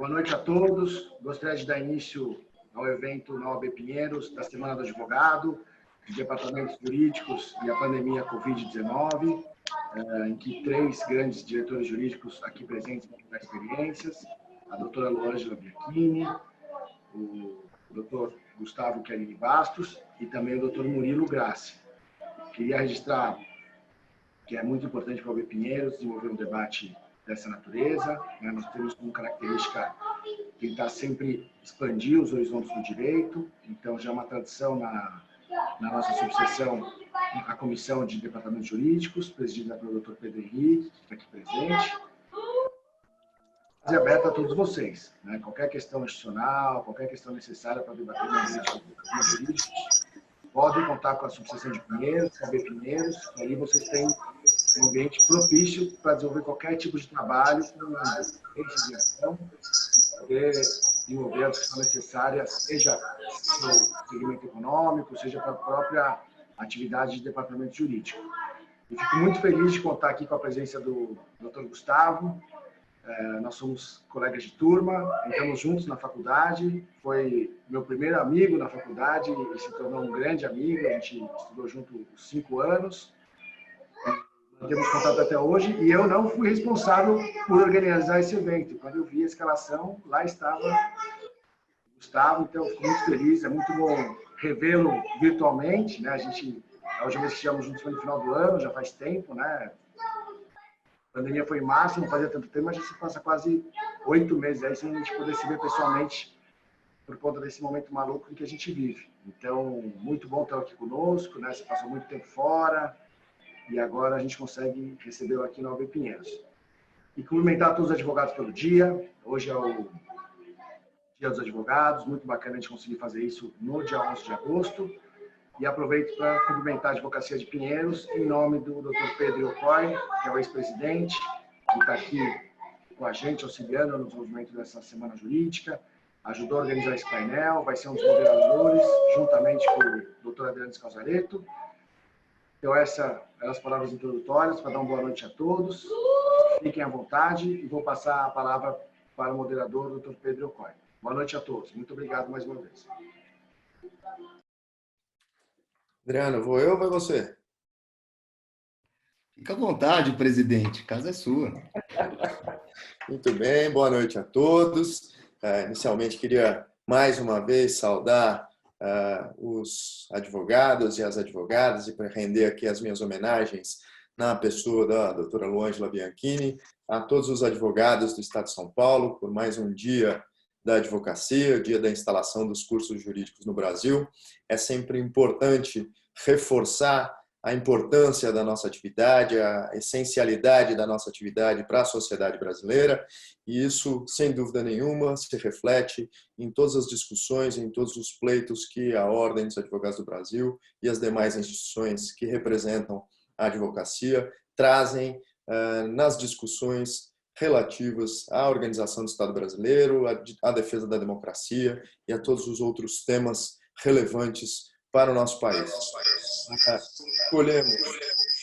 Boa noite a todos. Gostaria de dar início ao evento na OAB Pinheiros, da Semana do Advogado, de Departamentos Jurídicos e a Pandemia Covid-19, em que 3 grandes diretores jurídicos aqui presentes vão dar experiências, a doutora Loângela Bianchini, o doutor Gustavo Chiarini Bastos e também o doutor Murilo Grassi. Queria registrar que é muito importante para a OAB Pinheiros desenvolver um debate dessa natureza. Nós temos como característica tentar sempre expandir os horizontes do direito, então já é uma tradição na nossa subseção, a Comissão de Departamentos Jurídicos, presidida pelo Dr. Pedro Henrique, que está aqui presente, e aberta a todos vocês. Qualquer questão institucional, qualquer questão necessária para debater no ambiente jurídico, podem contar com a subseção de Pinheiros, com a OAB Pinheiros, e ali vocês têm um ambiente propício para desenvolver qualquer tipo de trabalho com ação, poder desenvolver as que são necessárias, seja para o segmento econômico, seja para a própria atividade de departamento jurídico. Eu fico muito feliz de contar aqui com a presença do Dr. Gustavo. Nós somos colegas de turma, entramos juntos na faculdade, foi meu primeiro amigo na faculdade e se tornou um grande amigo, a gente estudou junto 5 anos. Temos contato até hoje, e eu não fui responsável por organizar esse evento. Quando eu vi a escalação, lá estava o Gustavo, então eu fico muito feliz, é muito bom revê-lo virtualmente, A última vez que estivemos juntos foi no final do ano, já faz tempo, A pandemia foi em março, não fazia tanto tempo, mas já se passa quase 8 meses aí sem a gente poder se ver pessoalmente por conta desse momento maluco em que a gente vive. Então, muito bom ter aqui conosco, Você passou muito tempo fora, e agora a gente consegue recebê-lo aqui na OAB Pinheiros. E cumprimentar todos os advogados pelo dia. Hoje é o Dia dos Advogados, muito bacana a gente conseguir fazer isso no dia 11 de agosto. E aproveito para cumprimentar a Advocacia de Pinheiros, em nome do Dr. Pedro Ocói, que é o ex-presidente, que está aqui com a gente, auxiliando no desenvolvimento dessa semana jurídica, ajudou a organizar esse painel, vai ser um dos moderadores, juntamente com o Dr. Adriano Scasaretto. Então, essas eram as palavras introdutórias para dar uma boa noite a todos. Fiquem à vontade e vou passar a palavra para o moderador, o Dr. Pedro Ocói. Boa noite a todos. Muito obrigado mais uma vez. Adriano, vou eu ou vai você? Fica à vontade, presidente. A casa é sua. Muito bem, boa noite a todos. Inicialmente, queria mais uma vez saudar os advogados e as advogadas e para render aqui as minhas homenagens na pessoa da doutora Loângela Bianchini, a todos os advogados do Estado de São Paulo por mais um dia da advocacia, o dia da instalação dos cursos jurídicos no Brasil. É sempre importante reforçar a importância da nossa atividade, a essencialidade da nossa atividade para a sociedade brasileira, e isso, sem dúvida nenhuma, se reflete em todas as discussões, em todos os pleitos que a Ordem dos Advogados do Brasil e as demais instituições que representam a advocacia trazem nas discussões relativas à organização do Estado brasileiro, à defesa da democracia e a todos os outros temas relevantes para o nosso país. Escolhemos,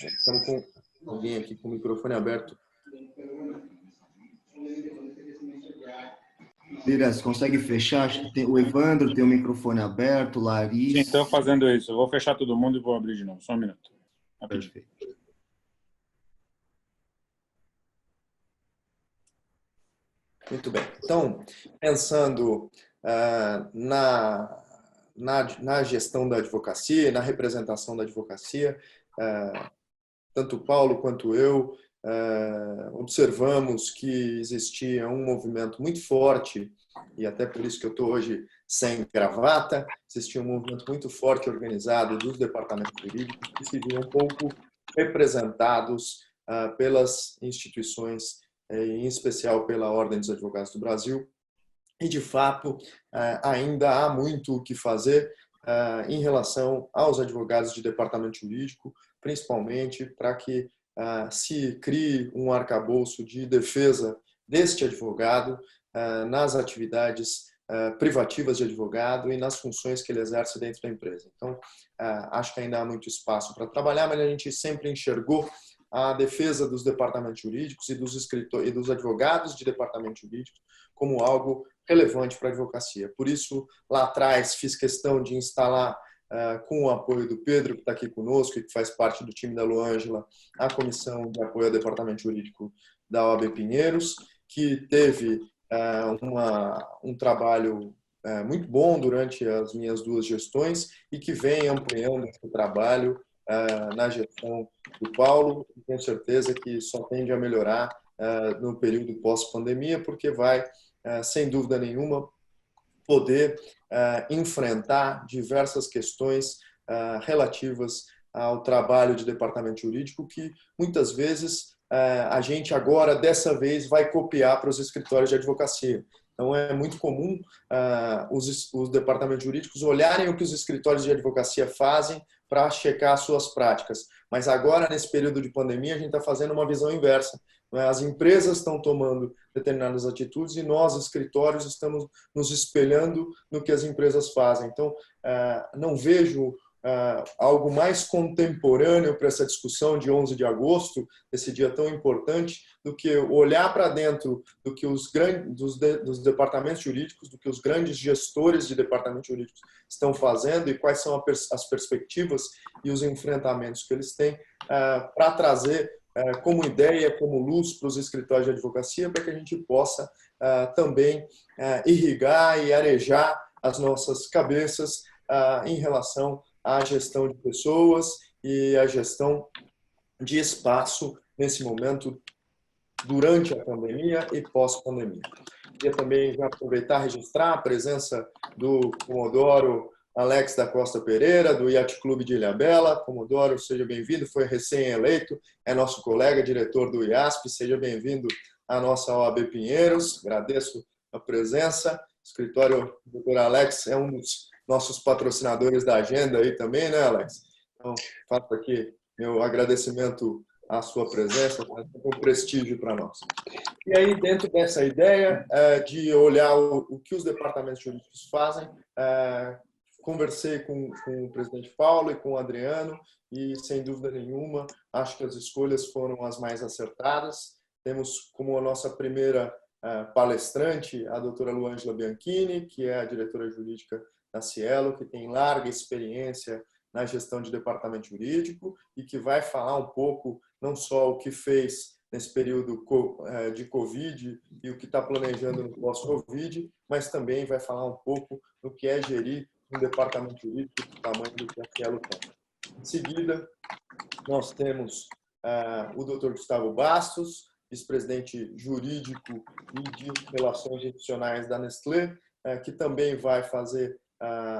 estamos com alguém aqui com o microfone aberto. Lira, você consegue fechar? Acho que o Evandro tem o microfone aberto, o Larissa. Sim, estou fazendo isso. Eu vou fechar todo mundo e vou abrir de novo. Só um minuto. Perfeito. Muito bem. Então, pensando na gestão da advocacia, na representação da advocacia, tanto o Paulo quanto eu observamos que existia um movimento muito forte, e até por isso que eu estou hoje sem gravata, existia um movimento muito forte organizado dos departamentos jurídicos que se viam um pouco representados pelas instituições, em especial pela Ordem dos Advogados do Brasil. E, de fato, ainda há muito o que fazer em relação aos advogados de departamento jurídico, principalmente para que se crie um arcabouço de defesa deste advogado nas atividades privativas de advogado e nas funções que ele exerce dentro da empresa. Então, acho que ainda há muito espaço para trabalhar, mas a gente sempre enxergou a defesa dos departamentos jurídicos e dos escritores e dos advogados de departamentos jurídicos como algo relevante para a advocacia. Por isso, lá atrás, fiz questão de instalar, com o apoio do Pedro, que está aqui conosco e que faz parte do time da Luângela, a Comissão de Apoio ao Departamento Jurídico da OAB Pinheiros, que teve um trabalho muito bom durante as minhas 2 gestões e que vem ampliando esse trabalho na gestão do Paulo. E tenho certeza que só tende a melhorar no período pós-pandemia, porque vai, sem dúvida nenhuma, poder enfrentar diversas questões relativas ao trabalho de departamento jurídico que muitas vezes a gente agora, dessa vez, vai copiar para os escritórios de advocacia. Então, é muito comum os departamentos jurídicos olharem o que os escritórios de advocacia fazem para checar as suas práticas. Mas agora, nesse período de pandemia, a gente está fazendo uma visão inversa. As empresas estão tomando determinadas atitudes e nós, escritórios, estamos nos espelhando no que as empresas fazem. Então, não vejo algo mais contemporâneo para essa discussão de 11 de agosto, esse dia tão importante, do que olhar para dentro do que dos departamentos jurídicos, do que os grandes gestores de departamentos jurídicos estão fazendo e quais são as perspectivas e os enfrentamentos que eles têm para trazer como ideia, como luz para os escritórios de advocacia, para que a gente possa também irrigar e arejar as nossas cabeças em relação à gestão de pessoas e à gestão de espaço nesse momento durante a pandemia e pós-pandemia. Queria também já aproveitar e registrar a presença do Comodoro Alex da Costa Pereira, do Yacht Clube de Ilhabela. Comodoro, seja bem-vindo, foi recém-eleito, é nosso colega, diretor do IASP, seja bem-vindo à nossa OAB Pinheiros, agradeço a presença. O escritório do Dr. Alex é um dos nossos patrocinadores da agenda aí também, né, Alex? Então, faço aqui meu agradecimento à sua presença, com prestígio para nós. E aí, dentro dessa ideia de olhar o que os departamentos jurídicos fazem, conversei com o presidente Paulo e com o Adriano e, sem dúvida nenhuma, acho que as escolhas foram as mais acertadas. Temos como a nossa primeira palestrante a doutora Luângela Bianchini, que é a diretora jurídica da Cielo, que tem larga experiência na gestão de departamento jurídico e que vai falar um pouco não só o que fez nesse período de Covid e o que está planejando no pós-Covid, mas também vai falar um pouco do que é gerir um departamento jurídico do tamanho do que a Cielo tem. Em seguida, nós temos o Dr. Gustavo Bastos, vice-presidente jurídico e de relações institucionais da Nestlé, que também vai fazer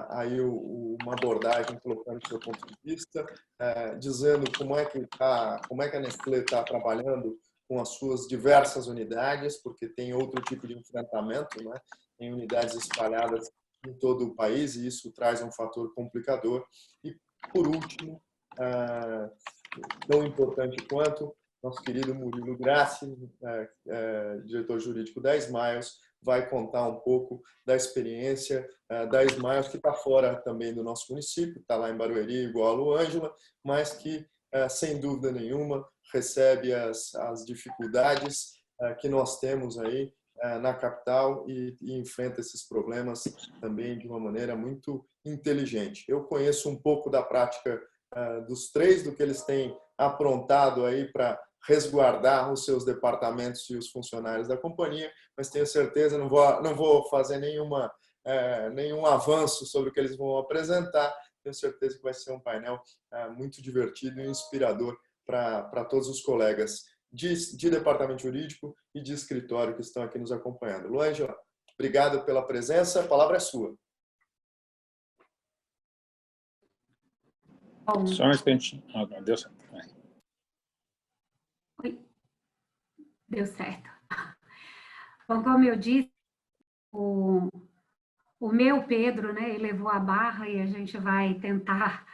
aí uma abordagem colocando o seu ponto de vista, dizendo como é que a Nestlé está trabalhando com as suas diversas unidades, porque tem outro tipo de enfrentamento, né? Tem unidades espalhadas em todo o país e isso traz um fator complicador. E, por último, tão importante quanto, nosso querido Murilo Grassi, diretor jurídico da Smiles, vai contar um pouco da experiência da Smiles, que está fora também do nosso município, está lá em Barueri, igual a Luângela, mas que, sem dúvida nenhuma, recebe as dificuldades que nós temos aí na capital e enfrenta esses problemas também de uma maneira muito inteligente. Eu conheço um pouco da prática dos três, do que eles têm aprontado aí para resguardar os seus departamentos e os funcionários da companhia, mas tenho certeza, não vou fazer nenhum avanço sobre o que eles vão apresentar, tenho certeza que vai ser um painel muito divertido e inspirador para todos os colegas de departamento jurídico e de escritório que estão aqui nos acompanhando. Luângela, obrigado pela presença, a palavra é sua. Só um instantinho. Deu certo. Oi. Deu certo. Bom, como eu disse, o meu Pedro, né, ele levou a barra e a gente vai tentar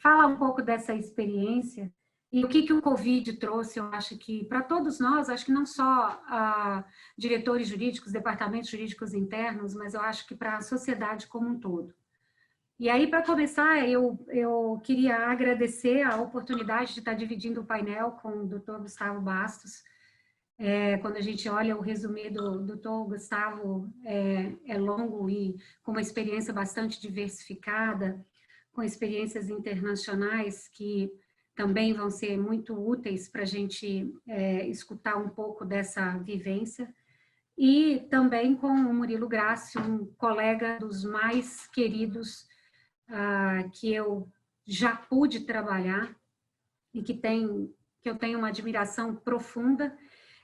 falar um pouco dessa experiência e o que o Covid trouxe, eu acho que para todos nós, acho que não só diretores jurídicos, departamentos jurídicos internos, mas eu acho que para a sociedade como um todo. E aí, para começar, eu queria agradecer a oportunidade de estar dividindo o painel com o Dr. Gustavo Bastos. Quando a gente olha o resumê do Dr. Gustavo, é longo e com uma experiência bastante diversificada, com experiências internacionais que também vão ser muito úteis para a gente escutar um pouco dessa vivência. E também com o Murilo Grassi, um colega dos mais queridos que eu já pude trabalhar e que eu tenho uma admiração profunda.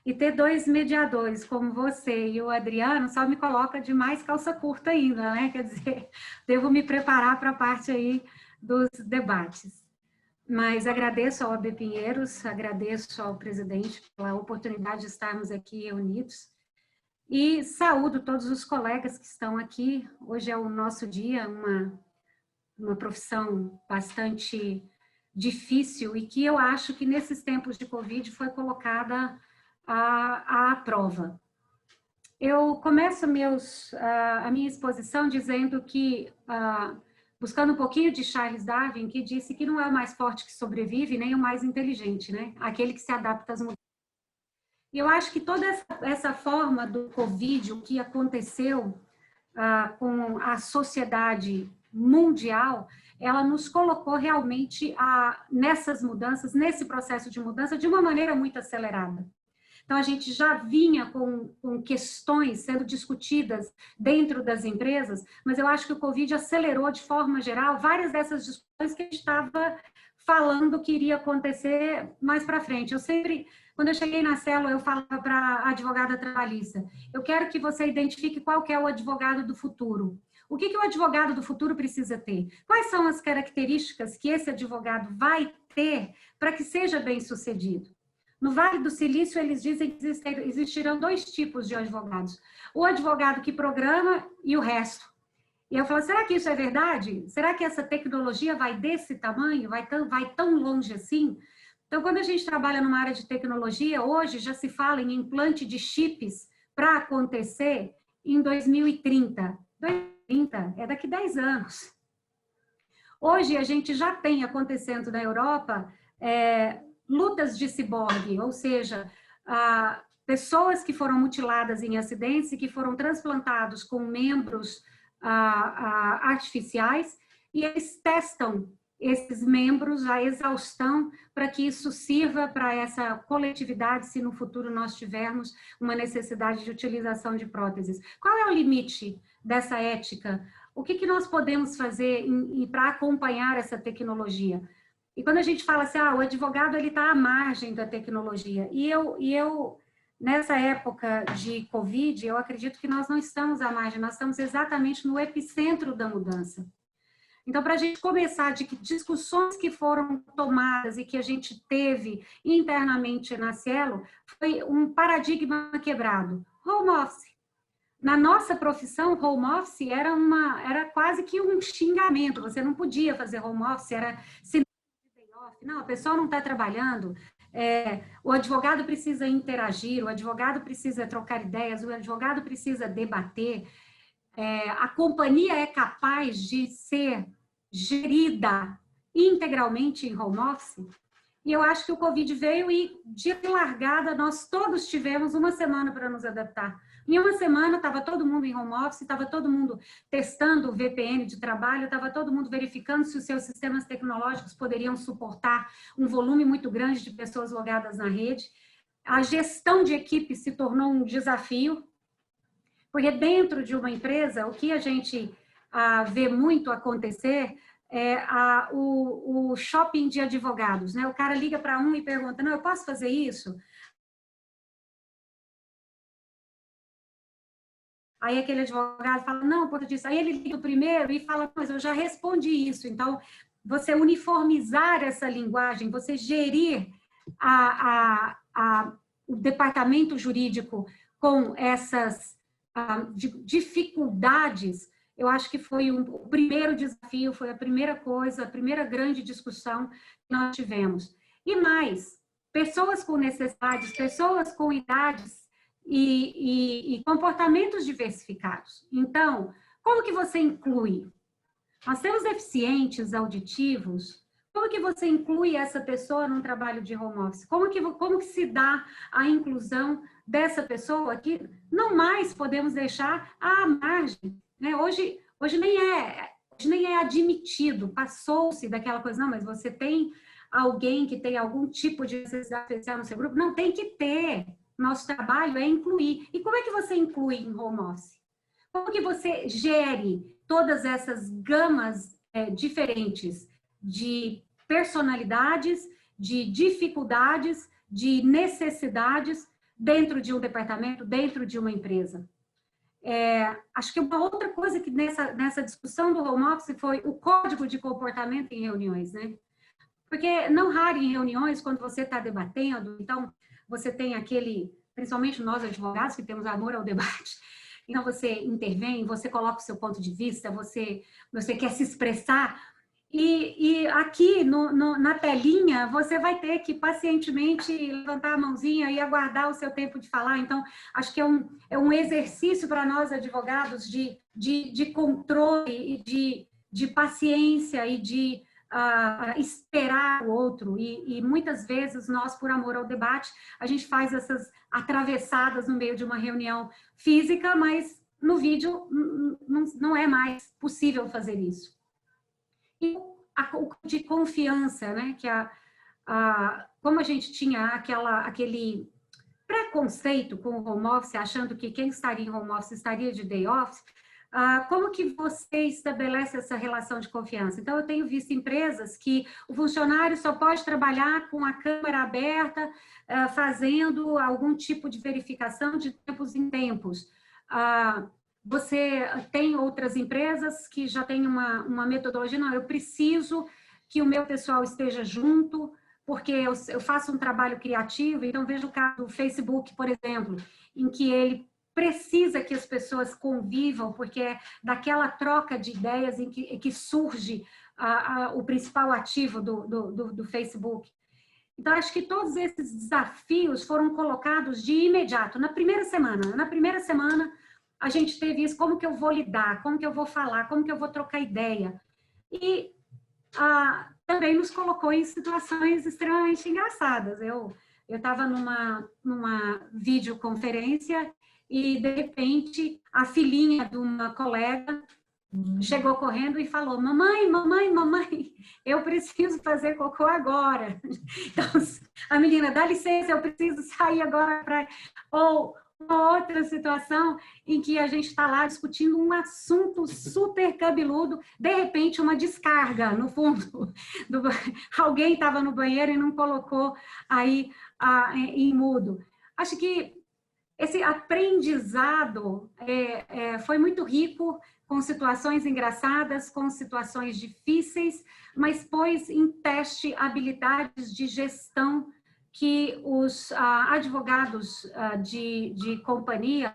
E ter dois mediadores como você e o Adriano só me coloca de mais calça curta ainda, né? Quer dizer, devo me preparar para a parte aí dos debates. Mas agradeço ao AB Pinheiros, agradeço ao presidente pela oportunidade de estarmos aqui reunidos e saúdo todos os colegas que estão aqui. Hoje é o nosso dia, uma profissão bastante difícil e que eu acho que nesses tempos de Covid foi colocada à prova. Eu começo a minha exposição dizendo que, buscando um pouquinho de Charles Darwin, que disse que não é o mais forte que sobrevive, nem o mais inteligente, né? Aquele que se adapta às mudanças. E eu acho que toda essa forma do Covid, o que aconteceu com a sociedade mundial, ela nos colocou realmente nessas mudanças, nesse processo de mudança, de uma maneira muito acelerada. Então, a gente já vinha com questões sendo discutidas dentro das empresas, mas eu acho que o Covid acelerou, de forma geral, várias dessas discussões que a gente estava falando que iria acontecer mais para frente. Quando eu cheguei na célula, eu falava para a advogada trabalhista, eu quero que você identifique qual que é o advogado do futuro. O que o advogado do futuro precisa ter? Quais são as características que esse advogado vai ter para que seja bem-sucedido? No Vale do Silício, eles dizem que existirão dois tipos de advogados. O advogado que programa e o resto. E eu falo, será que isso é verdade? Será que essa tecnologia vai desse tamanho? Vai tão longe assim? Então, quando a gente trabalha numa área de tecnologia, hoje já se fala em implante de chips para acontecer em 2030. 2030 é daqui 10 anos. Hoje, a gente já tem acontecendo na Europa lutas de ciborgue, ou seja, pessoas que foram mutiladas em acidentes e que foram transplantados com membros artificiais, e eles testam esses membros à exaustão para que isso sirva para essa coletividade, se no futuro nós tivermos uma necessidade de utilização de próteses. Qual é o limite dessa ética? O que nós podemos fazer para acompanhar essa tecnologia? E quando a gente fala assim, o advogado ele está à margem da tecnologia. E eu, nessa época de Covid, eu acredito que nós não estamos à margem, nós estamos exatamente no epicentro da mudança. Então, para a gente começar de que discussões que foram tomadas e que a gente teve internamente na Cielo, foi um paradigma quebrado. Home office. Na nossa profissão, home office era quase que um xingamento. Você não podia fazer home office, era não, a pessoa não está trabalhando, o advogado precisa interagir, o advogado precisa trocar ideias, o advogado precisa debater, a companhia é capaz de ser gerida integralmente em home office. E eu acho que o Covid veio e, de largada, nós todos tivemos uma semana para nos adaptar. Em uma semana, estava todo mundo em home office, estava todo mundo testando o VPN de trabalho, estava todo mundo verificando se os seus sistemas tecnológicos poderiam suportar um volume muito grande de pessoas logadas na rede. A gestão de equipe se tornou um desafio, porque dentro de uma empresa, o que a gente vê muito acontecer o shopping de advogados, né? O cara liga para um e pergunta, não, eu posso fazer isso? Aí aquele advogado fala, não, por disso. Aí ele liga primeiro e fala, mas eu já respondi isso. Então, você uniformizar essa linguagem, você gerir o departamento jurídico com essas dificuldades, eu acho que foi o primeiro desafio, foi a primeira coisa, a primeira grande discussão que nós tivemos. E mais, pessoas com necessidades, pessoas com idades e comportamentos diversificados. Então, como que você inclui? Nós temos deficientes auditivos. Como que você inclui essa pessoa num trabalho de home office? Como que se dá a inclusão dessa pessoa que não mais podemos deixar à margem, né? Hoje nem é admitido, passou-se daquela coisa, não, mas você tem alguém que tem algum tipo de necessidade especial no seu grupo? Não, tem que ter. Nosso trabalho é incluir. E como é que você inclui em home office? Como que você gere todas essas gamas diferentes de personalidades, de dificuldades, de necessidades dentro de um departamento, dentro de uma empresa? Acho que uma outra coisa que nessa discussão do home office foi o código de comportamento em reuniões, né? Porque não raro em reuniões, quando você está debatendo, então você tem principalmente nós advogados que temos amor ao debate, então você intervém, você coloca o seu ponto de vista, você quer se expressar, e aqui na telinha você vai ter que pacientemente levantar a mãozinha e aguardar o seu tempo de falar. Então, acho que é um exercício para nós advogados de controle e de paciência e de esperar o outro. E muitas vezes nós, por amor ao debate, a gente faz essas atravessadas no meio de uma reunião física, mas no vídeo não é mais possível fazer isso. E o de confiança, né? Que como a gente tinha aquele preconceito com o home office, achando que quem estaria em home office estaria de day office, como que você estabelece essa relação de confiança? Então, eu tenho visto empresas que o funcionário só pode trabalhar com a câmera aberta, fazendo algum tipo de verificação de tempos em tempos. Você tem outras empresas que já têm uma metodologia, não, eu preciso que o meu pessoal esteja junto, porque eu faço um trabalho criativo, então vejo o caso do Facebook, por exemplo, em que ele precisa que as pessoas convivam, porque é daquela troca de ideias em que surge o principal ativo do Facebook. Então, acho que todos esses desafios foram colocados de imediato, na primeira semana. Na primeira semana, a gente teve isso, como que eu vou lidar, como que eu vou falar, como que eu vou trocar ideia. E também nos colocou em situações extremamente engraçadas. Eu estava numa videoconferência e, de repente, a filhinha de uma colega chegou correndo e falou: mamãe, mamãe, mamãe, eu preciso fazer cocô agora. Então, a menina, dá licença, eu preciso sair agora. Ou uma outra situação em que a gente está lá discutindo um assunto super cabeludo, de repente uma descarga no fundo. Alguém estava no banheiro e não colocou aí em mudo. Acho que esse aprendizado foi muito rico, com situações engraçadas, com situações difíceis, mas pôs em teste habilidades de gestão que os advogados de companhia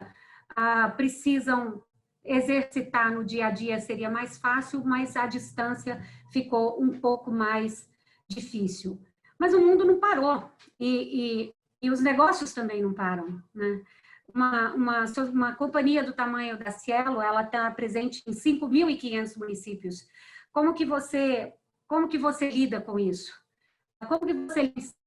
precisam exercitar no dia a dia. Seria mais fácil, mas a distância ficou um pouco mais difícil. Mas o mundo não parou e os negócios também não param, né? Uma companhia do tamanho da Cielo, ela está presente em 5.500 municípios. Como que você lida com isso? Como que você lida com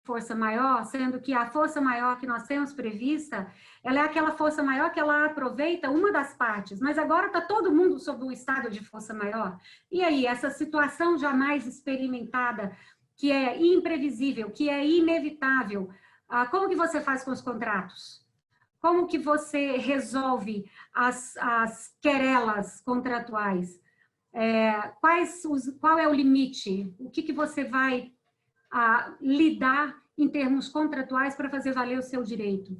força maior, sendo que a força maior que nós temos prevista, ela é aquela força maior que ela aproveita uma das partes, mas agora está todo mundo sob o estado de força maior. E aí, essa situação jamais experimentada, que é imprevisível, que é inevitável, como que você faz com os contratos? Como que você resolve as querelas contratuais? Qual é o limite? O que você vai lidar em termos contratuais para fazer valer o seu direito?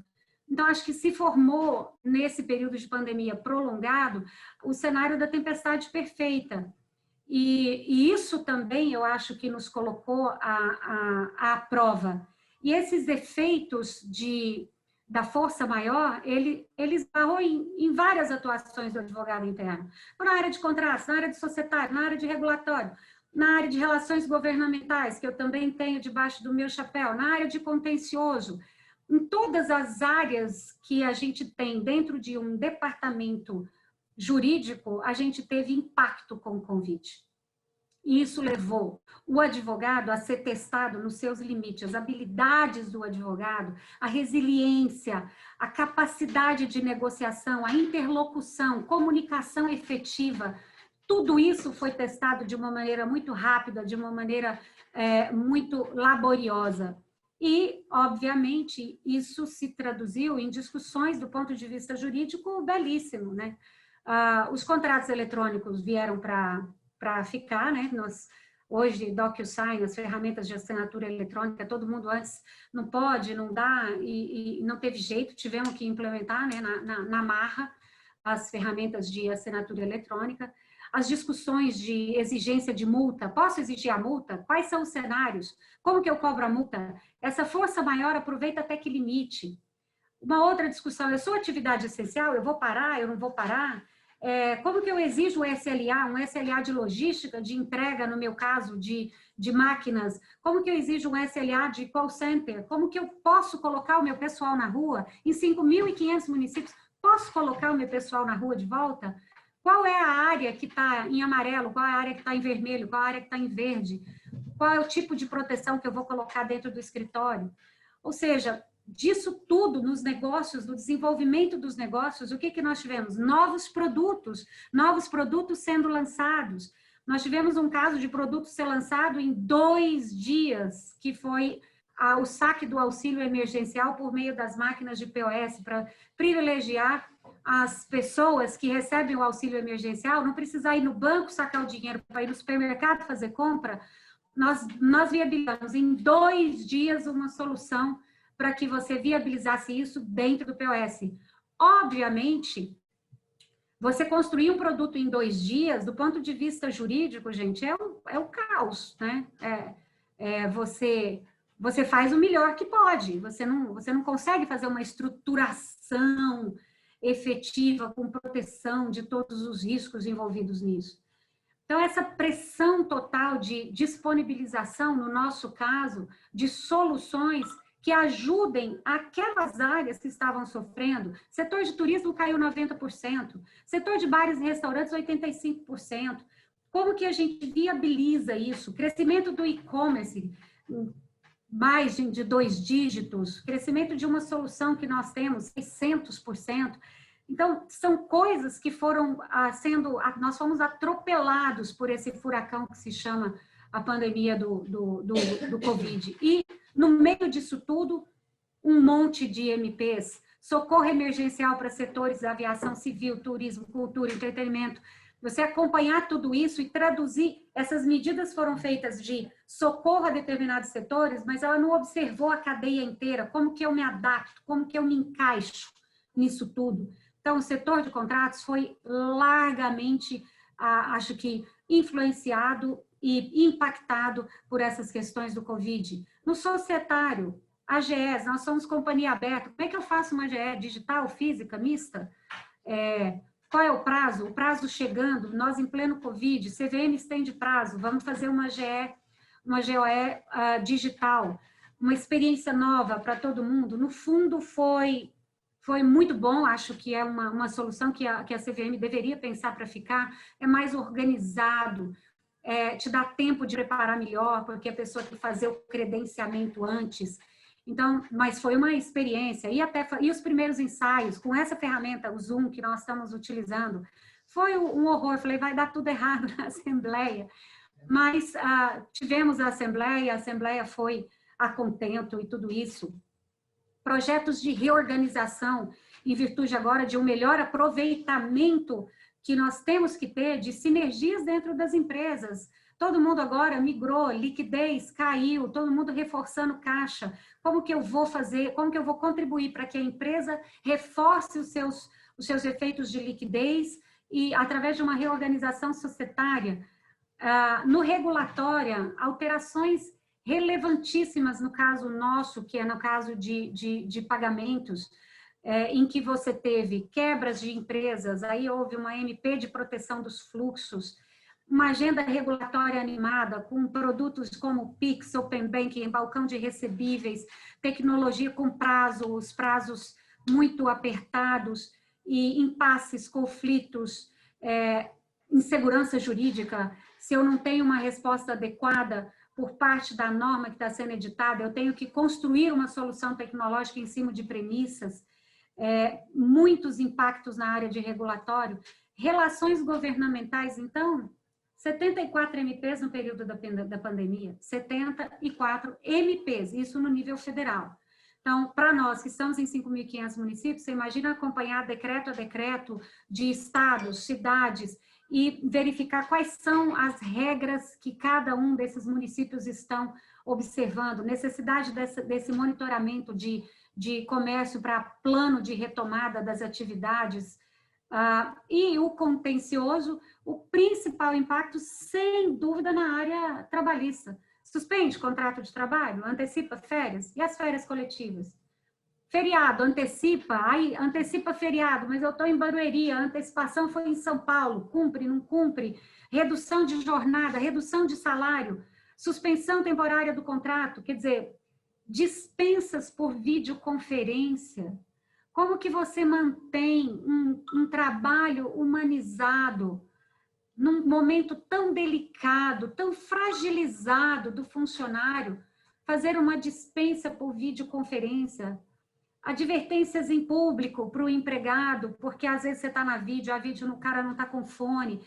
Então, acho que se formou, nesse período de pandemia prolongado, o cenário da tempestade perfeita. E isso também, eu acho que nos colocou à prova. E esses efeitos da força maior, ele esbarrou em várias atuações do advogado interno. Na área de contratos, na área de societário, na área de regulatório, na área de relações governamentais, que eu também tenho debaixo do meu chapéu, na área de contencioso, em todas as áreas que a gente tem dentro de um departamento jurídico, a gente teve impacto com o Covid. E isso levou o advogado a ser testado nos seus limites, as habilidades do advogado, a resiliência, a capacidade de negociação, a interlocução, comunicação efetiva. Tudo isso foi testado de uma maneira muito rápida, de uma maneira muito laboriosa. E, obviamente, isso se traduziu em discussões do ponto de vista jurídico belíssimo, né? Os contratos eletrônicos vieram para ficar, né? Hoje, DocuSign, as ferramentas de assinatura eletrônica, todo mundo antes não pode, não dá, e não teve jeito, tivemos que implementar, né, na marra as ferramentas de assinatura eletrônica. As discussões de exigência de multa, posso exigir a multa? Quais são os cenários? Como que eu cobro a multa? Essa força maior aproveita até que limite. Uma outra discussão, eu sou atividade essencial, eu vou parar, eu não vou parar? Como que eu exijo um SLA de logística, de entrega, no meu caso, de máquinas? Como que eu exijo um SLA de call center? Como que eu posso colocar o meu pessoal na rua? Em 5.500 municípios, posso colocar o meu pessoal na rua de volta? Qual é a área que está em amarelo? Qual é a área que está em vermelho? Qual é a área que está em verde? Qual é o tipo de proteção que eu vou colocar dentro do escritório? Ou seja, disso tudo nos negócios, do desenvolvimento dos negócios, o que nós tivemos? Novos produtos sendo lançados. Nós tivemos um caso de produto ser lançado em 2 dias, que foi o saque do auxílio emergencial por meio das máquinas de POS, para privilegiar as pessoas que recebem o auxílio emergencial, não precisar ir no banco sacar o dinheiro para ir no supermercado fazer compra. Nós viabilizamos em 2 dias uma solução para que você viabilizasse isso dentro do POS. Obviamente, você construir um produto em 2 dias, do ponto de vista jurídico, gente, é o caos, né? Você faz o melhor que pode, você não consegue fazer uma estruturação efetiva com proteção de todos os riscos envolvidos nisso. Então, essa pressão total de disponibilização, no nosso caso, de soluções que ajudem aquelas áreas que estavam sofrendo. Setor de turismo caiu 90%, setor de bares e restaurantes 85%. Como que a gente viabiliza isso? Crescimento do e-commerce, mais de 2 dígitos, crescimento de uma solução que nós temos, 600%. Então, são coisas que foram nós fomos atropelados por esse furacão que se chama a pandemia do Covid. E, no meio disso tudo, um monte de MPs, socorro emergencial para setores da aviação civil, turismo, cultura, entretenimento. Você acompanhar tudo isso e traduzir, essas medidas foram feitas de socorro a determinados setores, mas ela não observou a cadeia inteira, como que eu me adapto, como que eu me encaixo nisso tudo. Então, o setor de contratos foi largamente, acho que, influenciado e impactado por essas questões do Covid. No societário, AGEs, nós somos companhia aberta. Como é que eu faço uma AGE digital, física, mista? Qual é o prazo? O prazo chegando, nós em pleno Covid, CVM estende prazo, vamos fazer uma GOE digital, uma experiência nova para todo mundo. No fundo, foi muito bom, acho que é uma solução que a CVM deveria pensar para ficar, é mais organizado, te dá tempo de preparar melhor, porque a pessoa tem que fazer o credenciamento antes. Então, mas foi uma experiência, e os primeiros ensaios, com essa ferramenta, o Zoom, que nós estamos utilizando, foi um horror. Falei, vai dar tudo errado na Assembleia. Mas tivemos a Assembleia foi a contento e tudo isso. Projetos de reorganização, em virtude agora de um melhor aproveitamento que nós temos que ter de sinergias dentro das empresas. Todo mundo agora migrou, liquidez caiu, todo mundo reforçando caixa. Como que eu vou fazer, como que eu vou contribuir para que a empresa reforce os seus efeitos de liquidez e, através de uma reorganização societária, no regulatória, alterações relevantíssimas no caso nosso, que é no caso de pagamentos, em que você teve quebras de empresas, aí houve uma MP de proteção dos fluxos, uma agenda regulatória animada com produtos como Pix, Open Banking, balcão de recebíveis, tecnologia com prazos muito apertados. e impasses, conflitos, insegurança jurídica, se eu não tenho uma resposta adequada por parte da norma que está sendo editada, eu tenho que construir uma solução tecnológica em cima de premissas, muitos impactos na área de regulatório, relações governamentais, então, 74 MPs no período da pandemia, 74 MPs, isso no nível federal. Então, para nós que estamos em 5.500 municípios, você imagina acompanhar decreto a decreto de estados, cidades, e verificar quais são as regras que cada um desses municípios estão observando, necessidade desse monitoramento de comércio para plano de retomada das atividades, e o contencioso, o principal impacto, sem dúvida, na área trabalhista. Suspende contrato de trabalho, antecipa férias, e as férias coletivas? Feriado, antecipa feriado, mas eu estou em Barueri, a antecipação foi em São Paulo, cumpre, não cumpre, redução de jornada, redução de salário, suspensão temporária do contrato, quer dizer, dispensas por videoconferência. Como que você mantém um trabalho humanizado num momento tão delicado, tão fragilizado do funcionário, fazer uma dispensa por videoconferência? Advertências em público para o empregado, porque às vezes você está na vídeo, o cara não está com fone.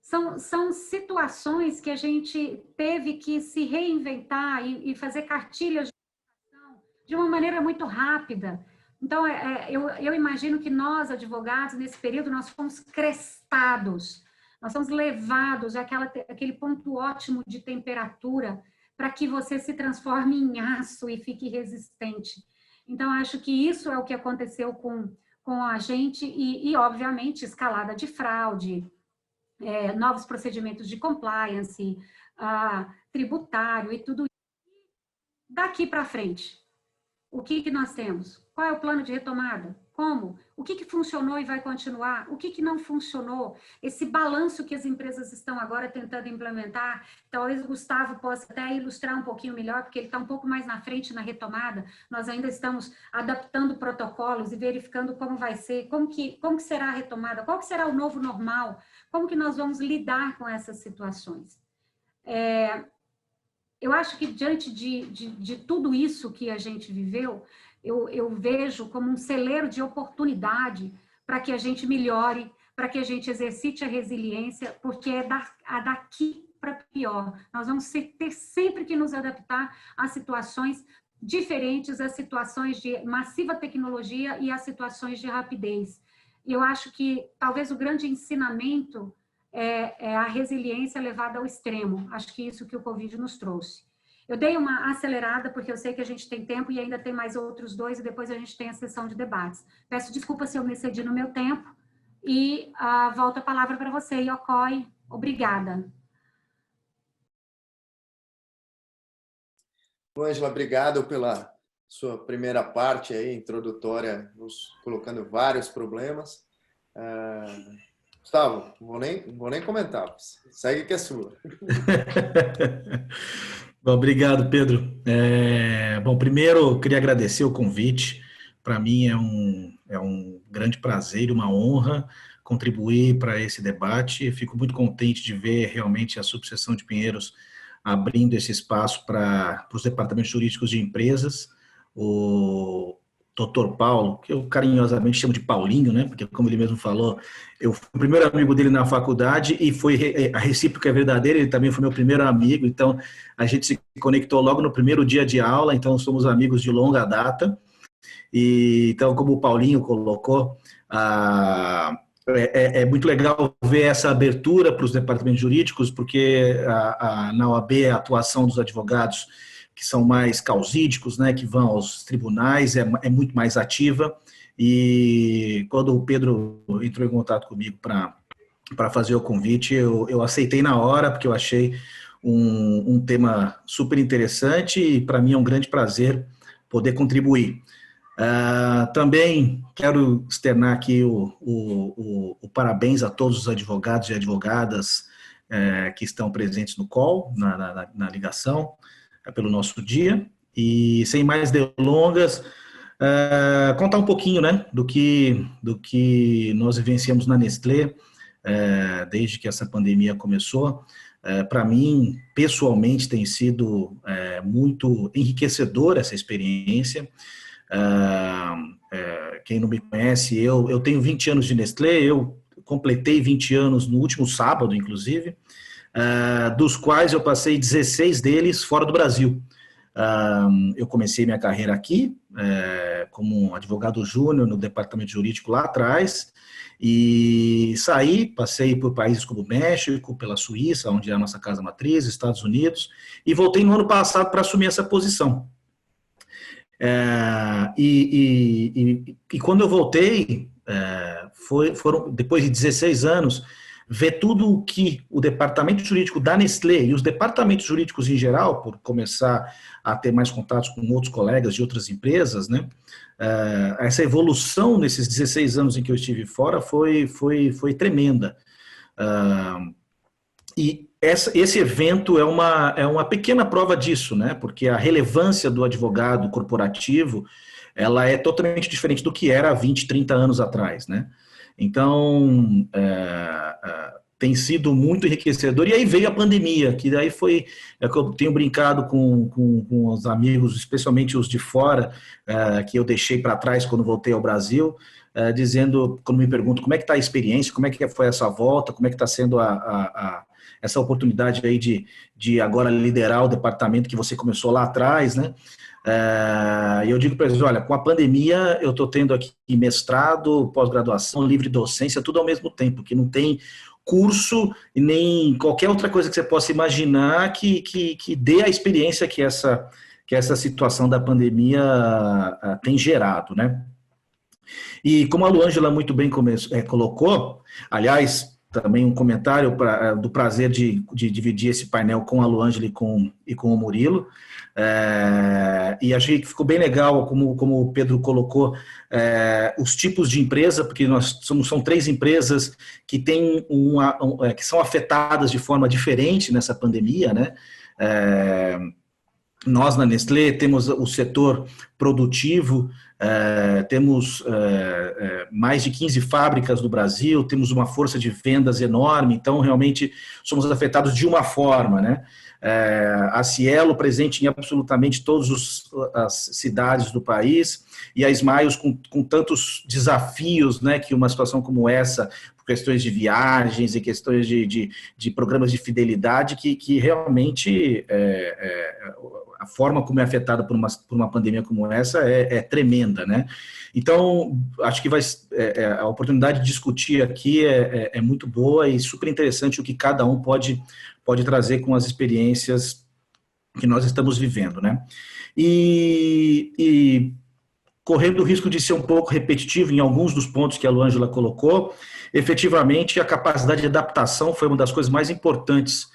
São situações que a gente teve que se reinventar e fazer cartilhas de uma maneira muito rápida. Então, eu imagino que nós, advogados, nesse período, nós fomos crestados, nós fomos levados àquele ponto ótimo de temperatura para que você se transforme em aço e fique resistente. Então, acho que isso é o que aconteceu com a gente e, obviamente, escalada de fraude, novos procedimentos de compliance, tributário e tudo isso. Daqui para frente, o que nós temos? Qual é o plano de retomada? Como? O que funcionou e vai continuar? O que não funcionou? Esse balanço que as empresas estão agora tentando implementar, talvez o Gustavo possa até ilustrar um pouquinho melhor, porque ele está um pouco mais na frente na retomada. Nós ainda estamos adaptando protocolos e verificando como vai ser, como que será a retomada, qual que será o novo normal, como que nós vamos lidar com essas situações. Eu acho que diante de tudo isso que a gente viveu, eu vejo como um celeiro de oportunidade para que a gente melhore, para que a gente exercite a resiliência, porque é daqui para pior. Nós vamos ter sempre que nos adaptar a situações diferentes, a situações de massiva tecnologia e a situações de rapidez. E eu acho que talvez o grande ensinamento é a resiliência levada ao extremo. Acho que isso que o Covid nos trouxe. Eu dei uma acelerada, porque eu sei que a gente tem tempo e ainda tem mais outros 2, e depois a gente tem a sessão de debates. Peço desculpa se eu me excedi no meu tempo, e volto a palavra para você, Yokoi. Obrigada. Ângela, obrigado pela sua primeira parte aí, introdutória, nos colocando vários problemas. Gustavo, não vou nem comentar, segue que é sua. Bom, obrigado, Pedro. Bom, primeiro eu queria agradecer o convite. Para mim é um grande prazer e uma honra contribuir para esse debate. Eu fico muito contente de ver realmente a subseção de Pinheiros abrindo esse espaço para os departamentos jurídicos de empresas. O Dr. Paulo, que eu carinhosamente chamo de Paulinho, né? Porque, como ele mesmo falou, eu fui o primeiro amigo dele na faculdade e foi a recíproca é verdadeira, ele também foi meu primeiro amigo, então a gente se conectou logo no primeiro dia de aula, então somos amigos de longa data. E então, como o Paulinho colocou, é muito legal ver essa abertura para os departamentos jurídicos, porque na OAB a atuação dos advogados que são mais causídicos, né, que vão aos tribunais, é muito mais ativa. E quando o Pedro entrou em contato comigo para fazer o convite, eu aceitei na hora, porque eu achei um tema super interessante e para mim é um grande prazer poder contribuir. Também quero externar aqui o parabéns a todos os advogados e advogadas que estão presentes no call, na ligação, pelo nosso dia. E sem mais delongas, Contar um pouquinho, né, do que nós vivenciamos na Nestlé desde que essa pandemia começou. Para mim, pessoalmente, tem sido muito enriquecedora essa experiência. Quem não me conhece, eu tenho 20 anos de Nestlé, eu completei 20 anos no último sábado, inclusive, dos quais eu passei 16 deles fora do Brasil. Eu comecei minha carreira aqui, como um advogado júnior no departamento jurídico lá atrás, e saí, passei por países como México, pela Suíça, onde é a nossa casa matriz, Estados Unidos, e voltei no ano passado para assumir essa posição. E quando eu voltei, foram depois de 16 anos, ver tudo o que o departamento jurídico da Nestlé e os departamentos jurídicos em geral, por começar a ter mais contatos com outros colegas de outras empresas, né? Essa evolução nesses 16 anos em que eu estive fora foi tremenda. E esse evento é uma pequena prova disso, né? Porque a relevância do advogado corporativo, ela é totalmente diferente do que era há 20, 30 anos atrás, né? Então, tem sido muito enriquecedor. E aí veio a pandemia, que daí que eu tenho brincado com os amigos, especialmente os de fora, que eu deixei para trás quando voltei ao Brasil, dizendo, quando me perguntam como é que está a experiência, como é que foi essa volta, como é que está sendo essa oportunidade aí de agora liderar o departamento que você começou lá atrás, né? E eu digo para eles, olha, com a pandemia eu estou tendo aqui mestrado, pós-graduação, livre docência, tudo ao mesmo tempo, que não tem curso e nem qualquer outra coisa que você possa imaginar que dê a experiência que essa situação da pandemia tem gerado, né? E como a Luângela muito bem colocou, aliás, também um comentário do prazer de dividir esse painel com a Luângela e com o Murilo, e achei que ficou bem legal, como o Pedro colocou, os tipos de empresa, porque são 3 empresas que têm que são afetadas de forma diferente nessa pandemia, né? Nós, na Nestlé, temos o setor produtivo, temos mais de 15 fábricas no Brasil, temos uma força de vendas enorme, então, realmente, somos afetados de uma forma, né? A Cielo presente em absolutamente todas as cidades do país, e a Smiles com tantos desafios, né, que uma situação como essa, por questões de viagens e questões de programas de fidelidade, que realmente a forma como é afetada por uma pandemia como essa é tremenda, né? Então, acho que a oportunidade de discutir aqui é muito boa e super interessante o que cada um pode trazer com as experiências que nós estamos vivendo, né? E correndo o risco de ser um pouco repetitivo em alguns dos pontos que a Luângela colocou, efetivamente a capacidade de adaptação foi uma das coisas mais importantes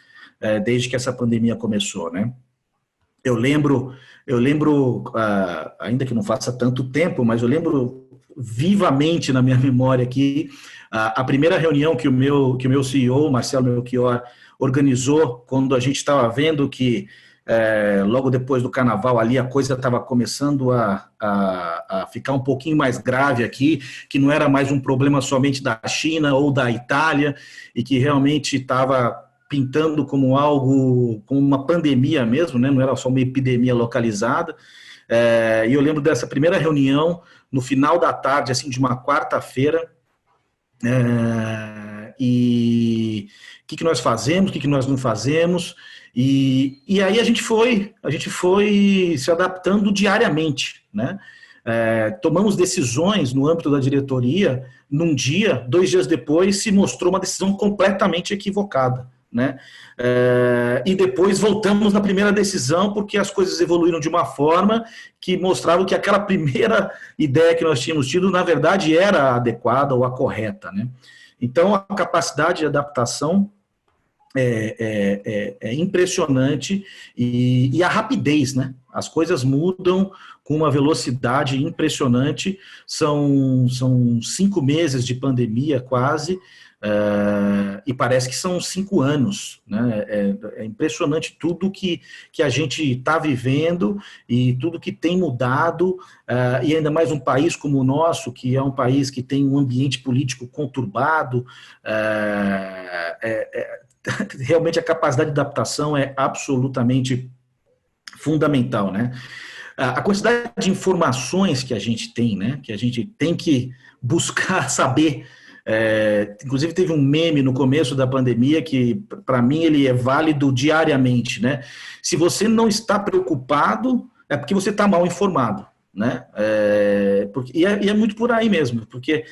desde que essa pandemia começou, né? Eu lembro, ainda que não faça tanto tempo, mas eu lembro vivamente na minha memória aqui, a primeira reunião que o meu CEO, Marcelo Melchior, organizou, quando a gente estava vendo que logo depois do carnaval ali a coisa estava começando a ficar um pouquinho mais grave aqui, que não era mais um problema somente da China ou da Itália, e que realmente estava pintando como uma pandemia mesmo, né? Não era só uma epidemia localizada. E eu lembro dessa primeira reunião, no final da tarde, assim, de uma quarta-feira, e o que nós fazemos, o que nós não fazemos, e aí a gente foi se adaptando diariamente, né? Tomamos decisões no âmbito da diretoria, num dia, 2 dias depois, se mostrou uma decisão completamente equivocada, né? E depois voltamos na primeira decisão, porque as coisas evoluíram de uma forma que mostrava que aquela primeira ideia que nós tínhamos tido, na verdade, era a adequada ou a correta, né? Então, a capacidade de adaptação é impressionante, e a rapidez, né? As coisas mudam com uma velocidade impressionante. São 5 meses de pandemia quase, e parece que são 5 anos, né? É impressionante tudo que a gente está vivendo e tudo que tem mudado, e ainda mais um país como o nosso, que é um país que tem um ambiente político conturbado. Realmente a capacidade de adaptação é absolutamente fundamental, né? A quantidade de informações que a gente tem, né, que a gente tem que buscar saber. Inclusive teve um meme no começo da pandemia que, para mim, ele é válido diariamente, né? Se você não está preocupado, é porque você está mal informado, né? E é muito por aí mesmo, porque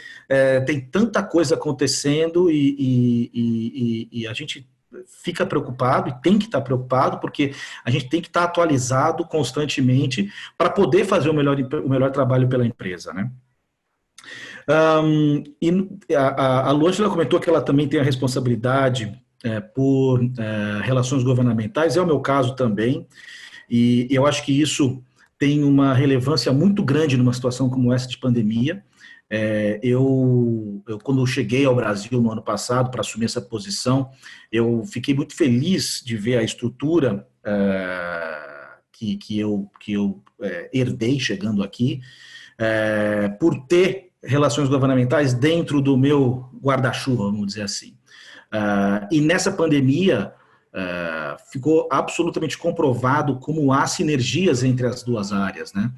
tem tanta coisa acontecendo e a gente fica preocupado e tem que estar preocupado, porque a gente tem que estar atualizado constantemente para poder fazer o melhor trabalho pela empresa, né? E a Lúcia comentou que ela também tem a responsabilidade por relações governamentais, é o meu caso também, e eu acho que isso tem uma relevância muito grande numa situação como essa de pandemia. Eu quando eu cheguei ao Brasil no ano passado para assumir essa posição, eu fiquei muito feliz de ver a estrutura que eu herdei chegando aqui, por ter relações governamentais dentro do meu guarda-chuva, vamos dizer assim. E nessa pandemia, ficou absolutamente comprovado como há sinergias entre as duas áreas, né?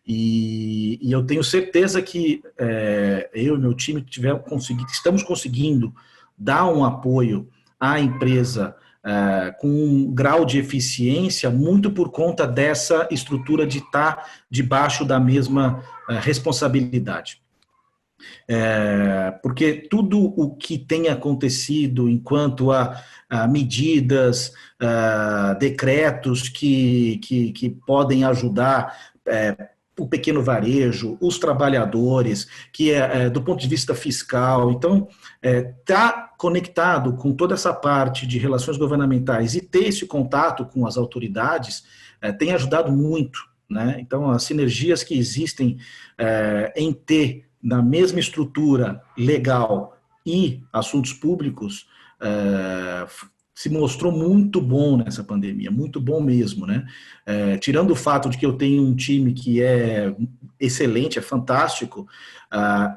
E eu tenho certeza que eu e meu time estamos conseguindo dar um apoio à empresa com um grau de eficiência muito por conta dessa estrutura de estar debaixo da mesma responsabilidade. Porque tudo o que tem acontecido enquanto a medidas, decretos que podem ajudar o pequeno varejo, os trabalhadores, que do ponto de vista fiscal, então, está conectado com toda essa parte de relações governamentais e ter esse contato com as autoridades tem ajudado muito, né? Então, as sinergias que existem em ter na mesma estrutura legal e assuntos públicos se mostrou muito bom nessa pandemia, muito bom mesmo, né? Tirando o fato de que eu tenho um time que é excelente, é fantástico,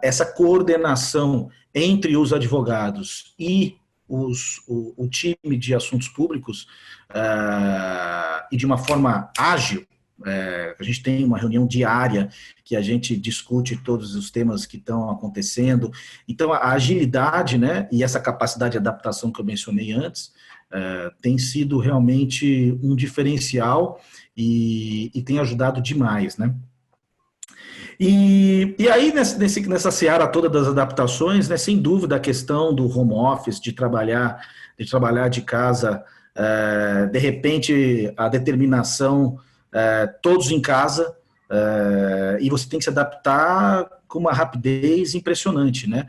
essa coordenação entre os advogados e o time de assuntos públicos e de uma forma ágil. A gente tem uma reunião diária que a gente discute todos os temas que estão acontecendo. Então, a agilidade, né, e essa capacidade de adaptação que eu mencionei antes tem sido realmente um diferencial e tem ajudado demais, né? E aí, nessa seara toda das adaptações, né, sem dúvida a questão do home office, de trabalhar de casa, de repente a determinação todos em casa, e você tem que se adaptar com uma rapidez impressionante, né?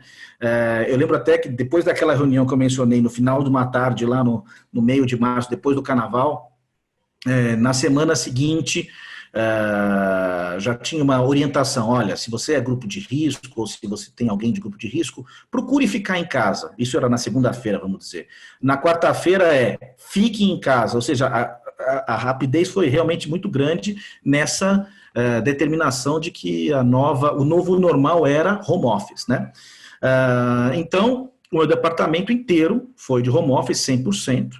Eu lembro até que depois daquela reunião que eu mencionei no final de uma tarde, lá no meio de março, depois do carnaval, na semana seguinte, já tinha uma orientação: olha, se você é grupo de risco, ou se você tem alguém de grupo de risco, procure ficar em casa. Isso era na segunda-feira, vamos dizer. Na quarta-feira fique em casa, ou seja, a rapidez foi realmente muito grande nessa determinação de que o novo normal era home office, né? Então, o meu departamento inteiro foi de home office 100%,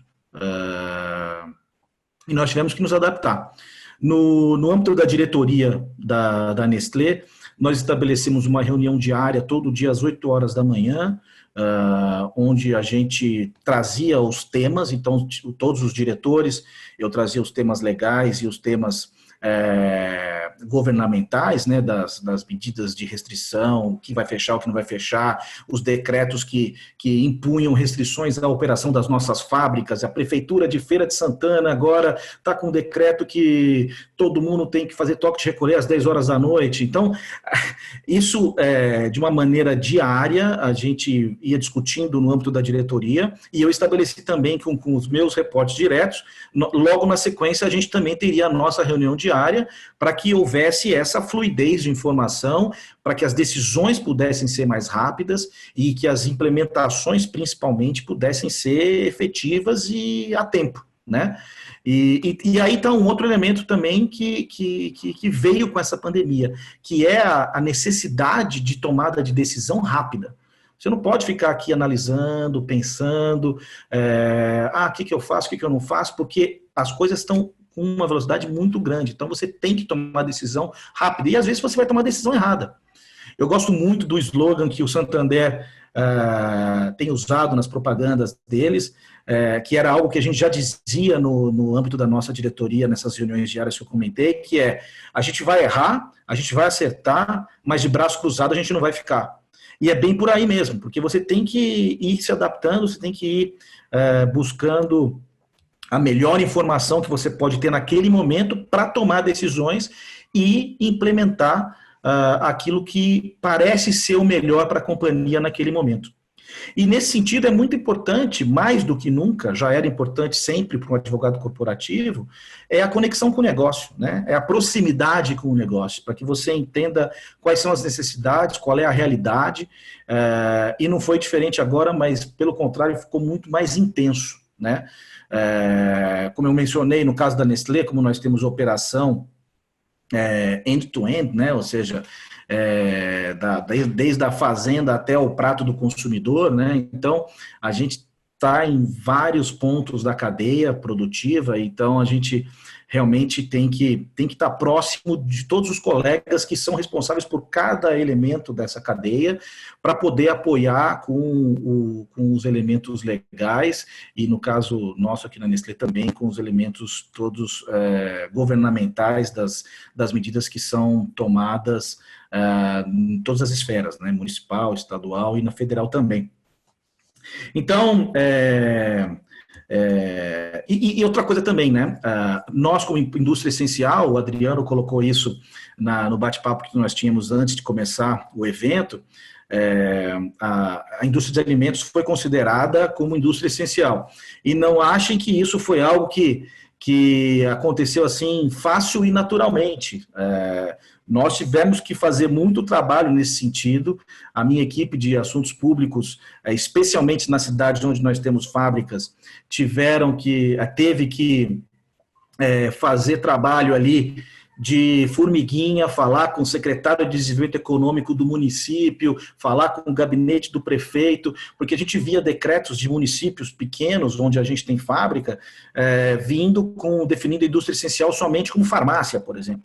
e nós tivemos que nos adaptar. No âmbito da diretoria da Nestlé, nós estabelecemos uma reunião diária todo dia às 8 horas da manhã, onde a gente trazia os temas. Então, todos os diretores, eu trazia os temas legais e os temas governamentais, né, das medidas de restrição, o que vai fechar, o que não vai fechar, os decretos que impunham restrições à operação das nossas fábricas. A Prefeitura de Feira de Santana agora está com um decreto que todo mundo tem que fazer toque de recolher às 10 horas da noite. Então, isso, de uma maneira diária, a gente ia discutindo no âmbito da diretoria, e eu estabeleci também com os meus reportes diretos. Logo na sequência, a gente também teria a nossa reunião diária para que houvesse houvesse essa fluidez de informação para que as decisões pudessem ser mais rápidas e que as implementações, principalmente, pudessem ser efetivas e a tempo, né? E aí está um outro elemento também que veio com essa pandemia, que é a necessidade de tomada de decisão rápida. Você não pode ficar aqui analisando, pensando, o que eu faço, o que eu não faço, porque as coisas estão com uma velocidade muito grande. Então, você tem que tomar decisão rápida. E, às vezes, você vai tomar decisão errada. Eu gosto muito do slogan que o Santander tem usado nas propagandas deles, que era algo que a gente já dizia no âmbito da nossa diretoria, nessas reuniões diárias que eu comentei, que é: a gente vai errar, a gente vai acertar, mas de braço cruzado a gente não vai ficar. E é bem por aí mesmo, porque você tem que ir se adaptando, você tem que ir buscando a melhor informação que você pode ter naquele momento para tomar decisões e implementar aquilo que parece ser o melhor para a companhia naquele momento. E nesse sentido é muito importante, mais do que nunca, já era importante sempre para um advogado corporativo, é a conexão com o negócio, né? É a proximidade com o negócio, para que você entenda quais são as necessidades, qual é a realidade, e não foi diferente agora, mas pelo contrário ficou muito mais intenso, né? Como eu mencionei no caso da Nestlé, como nós temos operação end-to-end, né? Ou seja, desde a fazenda até o prato do consumidor, né? Então, a gente está em vários pontos da cadeia produtiva, então a gente realmente tem que estar próximo de todos os colegas que são responsáveis por cada elemento dessa cadeia, para poder apoiar com os elementos legais, e no caso nosso aqui na Nestlé também, com os elementos todos governamentais das medidas que são tomadas em todas as esferas, né, municipal, estadual e na federal também. Então, e outra coisa também, né? Nós, como indústria essencial, o Adriano colocou isso no bate-papo que nós tínhamos antes de começar o evento, a indústria de alimentos foi considerada como indústria essencial. E não achem que isso foi algo que aconteceu assim fácil e naturalmente. Nós tivemos que fazer muito trabalho nesse sentido. A minha equipe de assuntos públicos, especialmente nas cidades onde nós temos fábricas, teve que fazer trabalho ali de formiguinha, falar com o secretário de Desenvolvimento Econômico do município, falar com o gabinete do prefeito, porque a gente via decretos de municípios pequenos, onde a gente tem fábrica, definindo a indústria essencial somente como farmácia, por exemplo.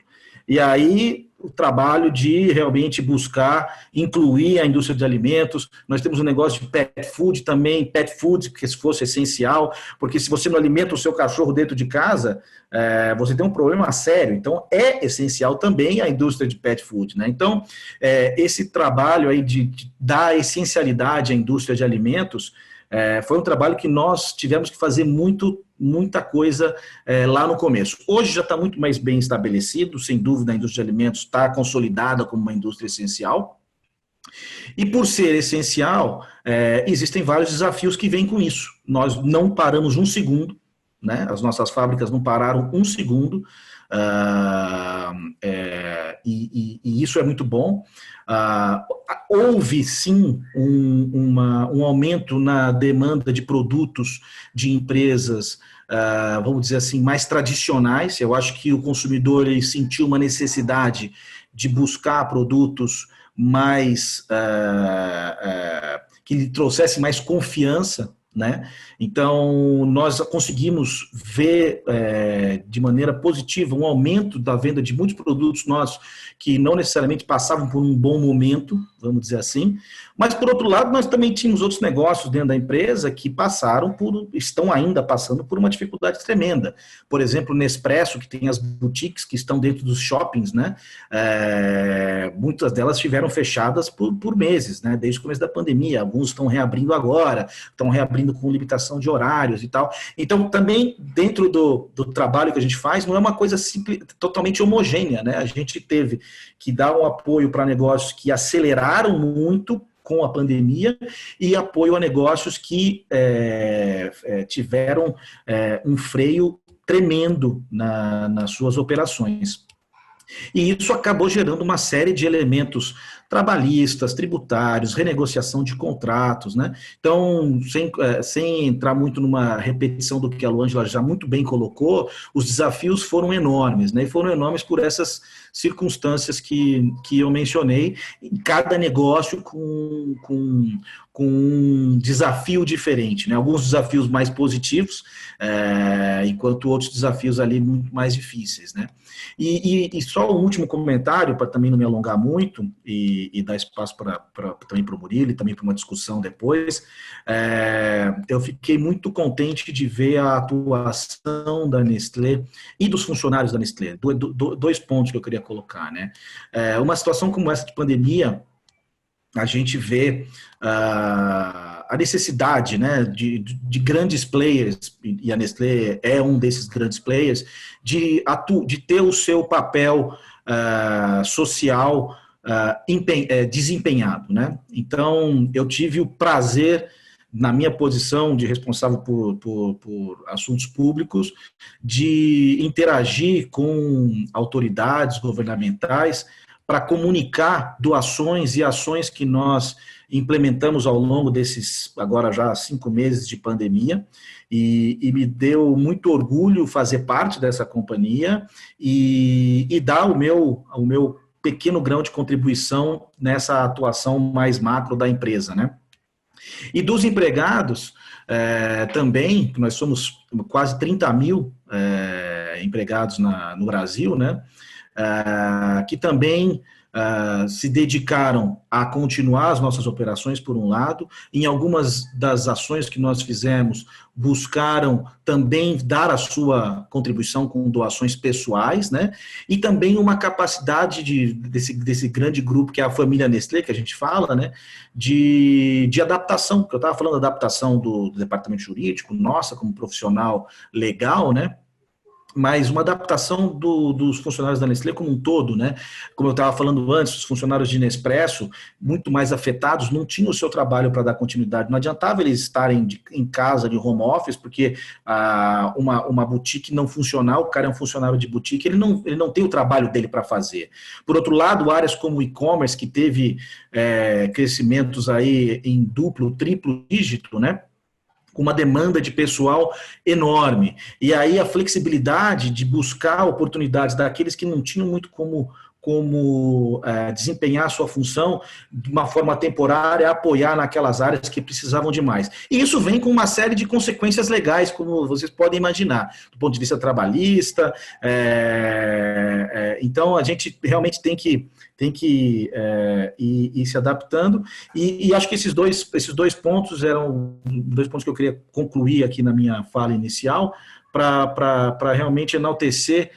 E aí, o trabalho de realmente buscar incluir a indústria de alimentos. Nós temos um negócio de pet food também, que se fosse essencial, porque se você não alimenta o seu cachorro dentro de casa, você tem um problema sério. Então, é essencial também a indústria de pet food, né? Então, esse trabalho aí de dar essencialidade à indústria de alimentos foi um trabalho que nós tivemos que fazer muita coisa lá no começo. Hoje já está muito mais bem estabelecido, sem dúvida a indústria de alimentos está consolidada como uma indústria essencial, e por ser essencial, existem vários desafios que vêm com isso. Nós não paramos um segundo, né? As nossas fábricas não pararam um segundo, e isso é muito bom. Houve sim um aumento na demanda de produtos de empresas, vamos dizer assim, mais tradicionais. Eu acho que o consumidor sentiu uma necessidade de buscar produtos mais que lhe trouxessem mais confiança, né? Então, nós conseguimos ver de maneira positiva um aumento da venda de muitos produtos nossos que não necessariamente passavam por um bom momento, vamos dizer assim, mas, por outro lado, nós também tínhamos outros negócios dentro da empresa que estão ainda passando por uma dificuldade tremenda. Por exemplo, o Nespresso, que tem as boutiques que estão dentro dos shoppings, né? Muitas delas estiveram fechadas por meses, né? Desde o começo da pandemia. Alguns estão reabrindo agora, estão reabrindo com limitação de horários e tal. Então, também, dentro do trabalho que a gente faz, não é uma coisa totalmente homogênea, né? A gente teve que dar um apoio para negócios que aceleraram muito com a pandemia e apoio a negócios que tiveram um freio tremendo nas suas operações. E isso acabou gerando uma série de elementos trabalhistas, tributários, renegociação de contratos, né? Então, sem entrar muito numa repetição do que a Luângela já muito bem colocou, os desafios foram enormes, né? E foram enormes por essas circunstâncias que eu mencionei, em cada negócio com um desafio diferente, né? Alguns desafios mais positivos, enquanto outros desafios ali muito mais difíceis, né? E só o último comentário, para também não me alongar muito, e dar espaço também para o Murilo e também para uma discussão depois, eu fiquei muito contente de ver a atuação da Nestlé e dos funcionários da Nestlé. Dois pontos que eu queria colocar, né? Uma situação como essa de pandemia, a gente vê a necessidade, né, de grandes players, e a Nestlé é um desses grandes players, de ter o seu papel social desempenhado, né? Então, eu tive o prazer, na minha posição de responsável por assuntos públicos, de interagir com autoridades governamentais para comunicar doações e ações que nós implementamos ao longo desses, agora já 5 meses de pandemia, e me deu muito orgulho fazer parte dessa companhia e dar o meu pequeno grão de contribuição nessa atuação mais macro da empresa, né? E dos empregados, também, nós somos quase 30 mil empregados no Brasil, né? Que também se dedicaram a continuar as nossas operações, por um lado. Em algumas das ações que nós fizemos, buscaram também dar a sua contribuição com doações pessoais, né? E também uma capacidade desse grande grupo, que é a família Nestlé, que a gente fala, né? De adaptação, porque eu estava falando da adaptação do departamento jurídico, nossa, como profissional legal, né? Mas uma adaptação dos funcionários da Nestlé como um todo, né? Como eu estava falando antes, os funcionários de Nespresso, muito mais afetados, não tinham o seu trabalho para dar continuidade. Não adiantava eles estarem em casa, de home office, porque uma boutique não funcionar, o cara é um funcionário de boutique, ele não tem o trabalho dele para fazer. Por outro lado, áreas como o e-commerce, que teve crescimentos aí em duplo, triplo dígito, né? Com uma demanda de pessoal enorme. E aí a flexibilidade de buscar oportunidades daqueles que não tinham muito como desempenhar a sua função de uma forma temporária, apoiar naquelas áreas que precisavam de mais. E isso vem com uma série de consequências legais, como vocês podem imaginar, do ponto de vista trabalhista. Então, a gente realmente tem que ir se adaptando, e acho que esses dois pontos eram dois pontos que eu queria concluir aqui na minha fala inicial, para realmente enaltecer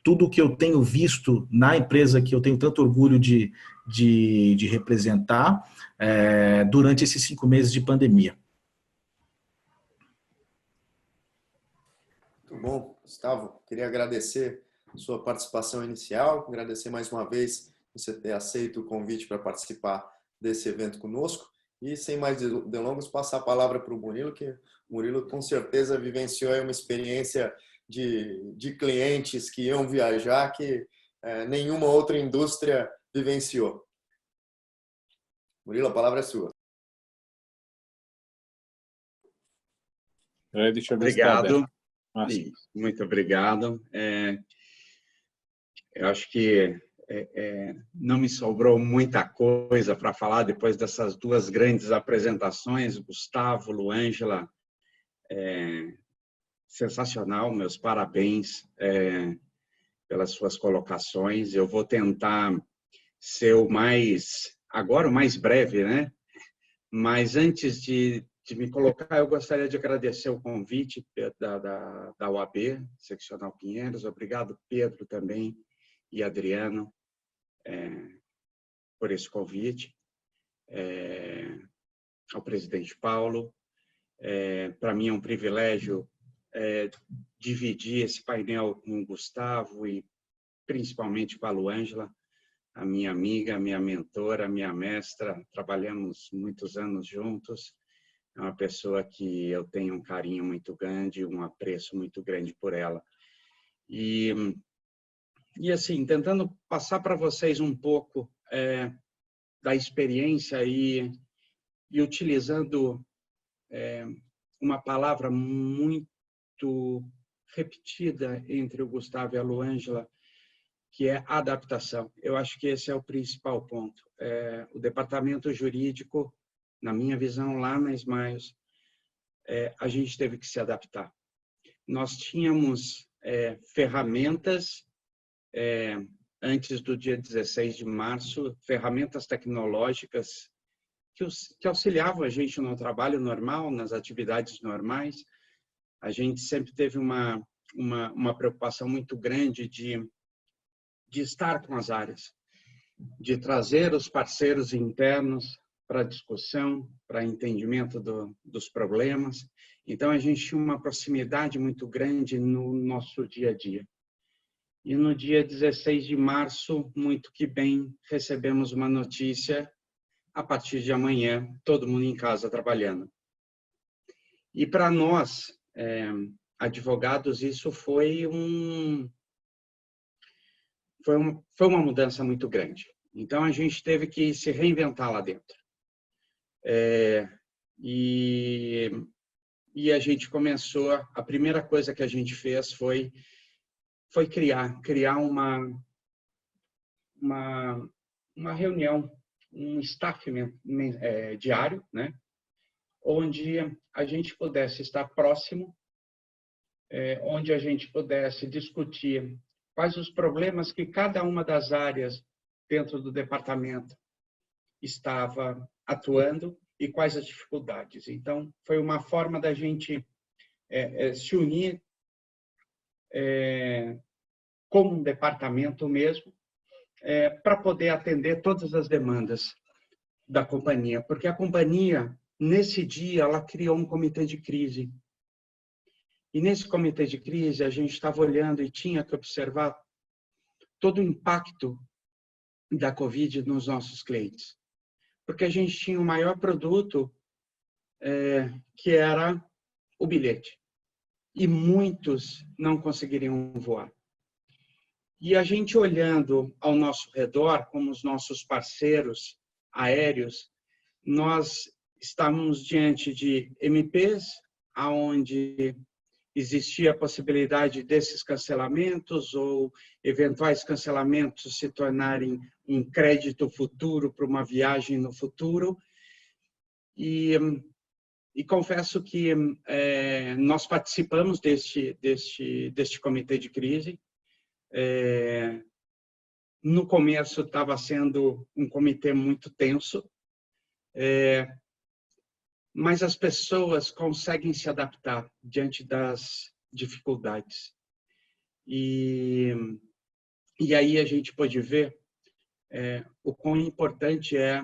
tudo o que eu tenho visto na empresa, que eu tenho tanto orgulho de representar durante esses 5 meses de pandemia. Muito bom, Gustavo. Queria agradecer a sua participação inicial, agradecer mais uma vez você ter aceito o convite para participar desse evento conosco, e sem mais delongas, passar a palavra para o Murilo, que o Murilo com certeza vivenciou uma experiência de clientes que iam viajar que nenhuma outra indústria vivenciou. Murilo, a palavra é sua. Deixa eu ver se tá Obrigado. aberto. Muito obrigado. Eu acho que não me sobrou muita coisa para falar depois dessas duas grandes apresentações. Gustavo, Luângela, sensacional, meus parabéns pelas suas colocações. Eu vou tentar ser o mais breve, né? Mas antes de me colocar, eu gostaria de agradecer o convite da UAB, Seccional Pinheiros. Obrigado, Pedro, também, e Adriano, por esse convite. Ao presidente Paulo. Para mim é um privilégio dividir esse painel com o Gustavo e principalmente com a Luângela, a minha amiga, a minha mentora, a minha mestra. Trabalhamos muitos anos juntos. É uma pessoa que eu tenho um carinho muito grande, um apreço muito grande por ela. E E assim, tentando passar para vocês um pouco da experiência e utilizando uma palavra muito repetida entre o Gustavo e a Luângela, que é adaptação. Eu acho que esse é o principal ponto. O departamento jurídico, na minha visão, lá na Smiles, a gente teve que se adaptar. Nós tínhamos ferramentas, antes do dia 16 de março, ferramentas tecnológicas que auxiliavam a gente no trabalho normal, nas atividades normais. A gente sempre teve uma preocupação muito grande de estar com as áreas, de trazer os parceiros internos para discussão, para entendimento dos problemas. Então, a gente tinha uma proximidade muito grande no nosso dia a dia. E no dia 16 de março, muito que bem, recebemos uma notícia: a partir de amanhã, todo mundo em casa trabalhando. E para nós, advogados, isso foi uma mudança muito grande. Então, a gente teve que se reinventar lá dentro. E a gente começou, a primeira coisa que a gente fez foi criar uma reunião, um staff diário, né? Onde a gente pudesse estar próximo, onde a gente pudesse discutir quais os problemas que cada uma das áreas dentro do departamento estava atuando e quais as dificuldades. Então, foi uma forma da gente se unir como um departamento mesmo, para poder atender todas as demandas da companhia. Porque a companhia, nesse dia, ela criou um comitê de crise. E nesse comitê de crise, a gente estava olhando e tinha que observar todo o impacto da Covid nos nossos clientes. Porque a gente tinha o maior produto, que era o bilhete. E muitos não conseguiriam voar. E a gente olhando ao nosso redor, como os nossos parceiros aéreos, nós estávamos diante de MPs, onde existia a possibilidade desses cancelamentos ou eventuais cancelamentos se tornarem um crédito futuro para uma viagem no futuro. E confesso que nós participamos deste comitê de crise. No começo estava sendo um comitê muito tenso, mas as pessoas conseguem se adaptar diante das dificuldades. E aí a gente pode ver o quão importante é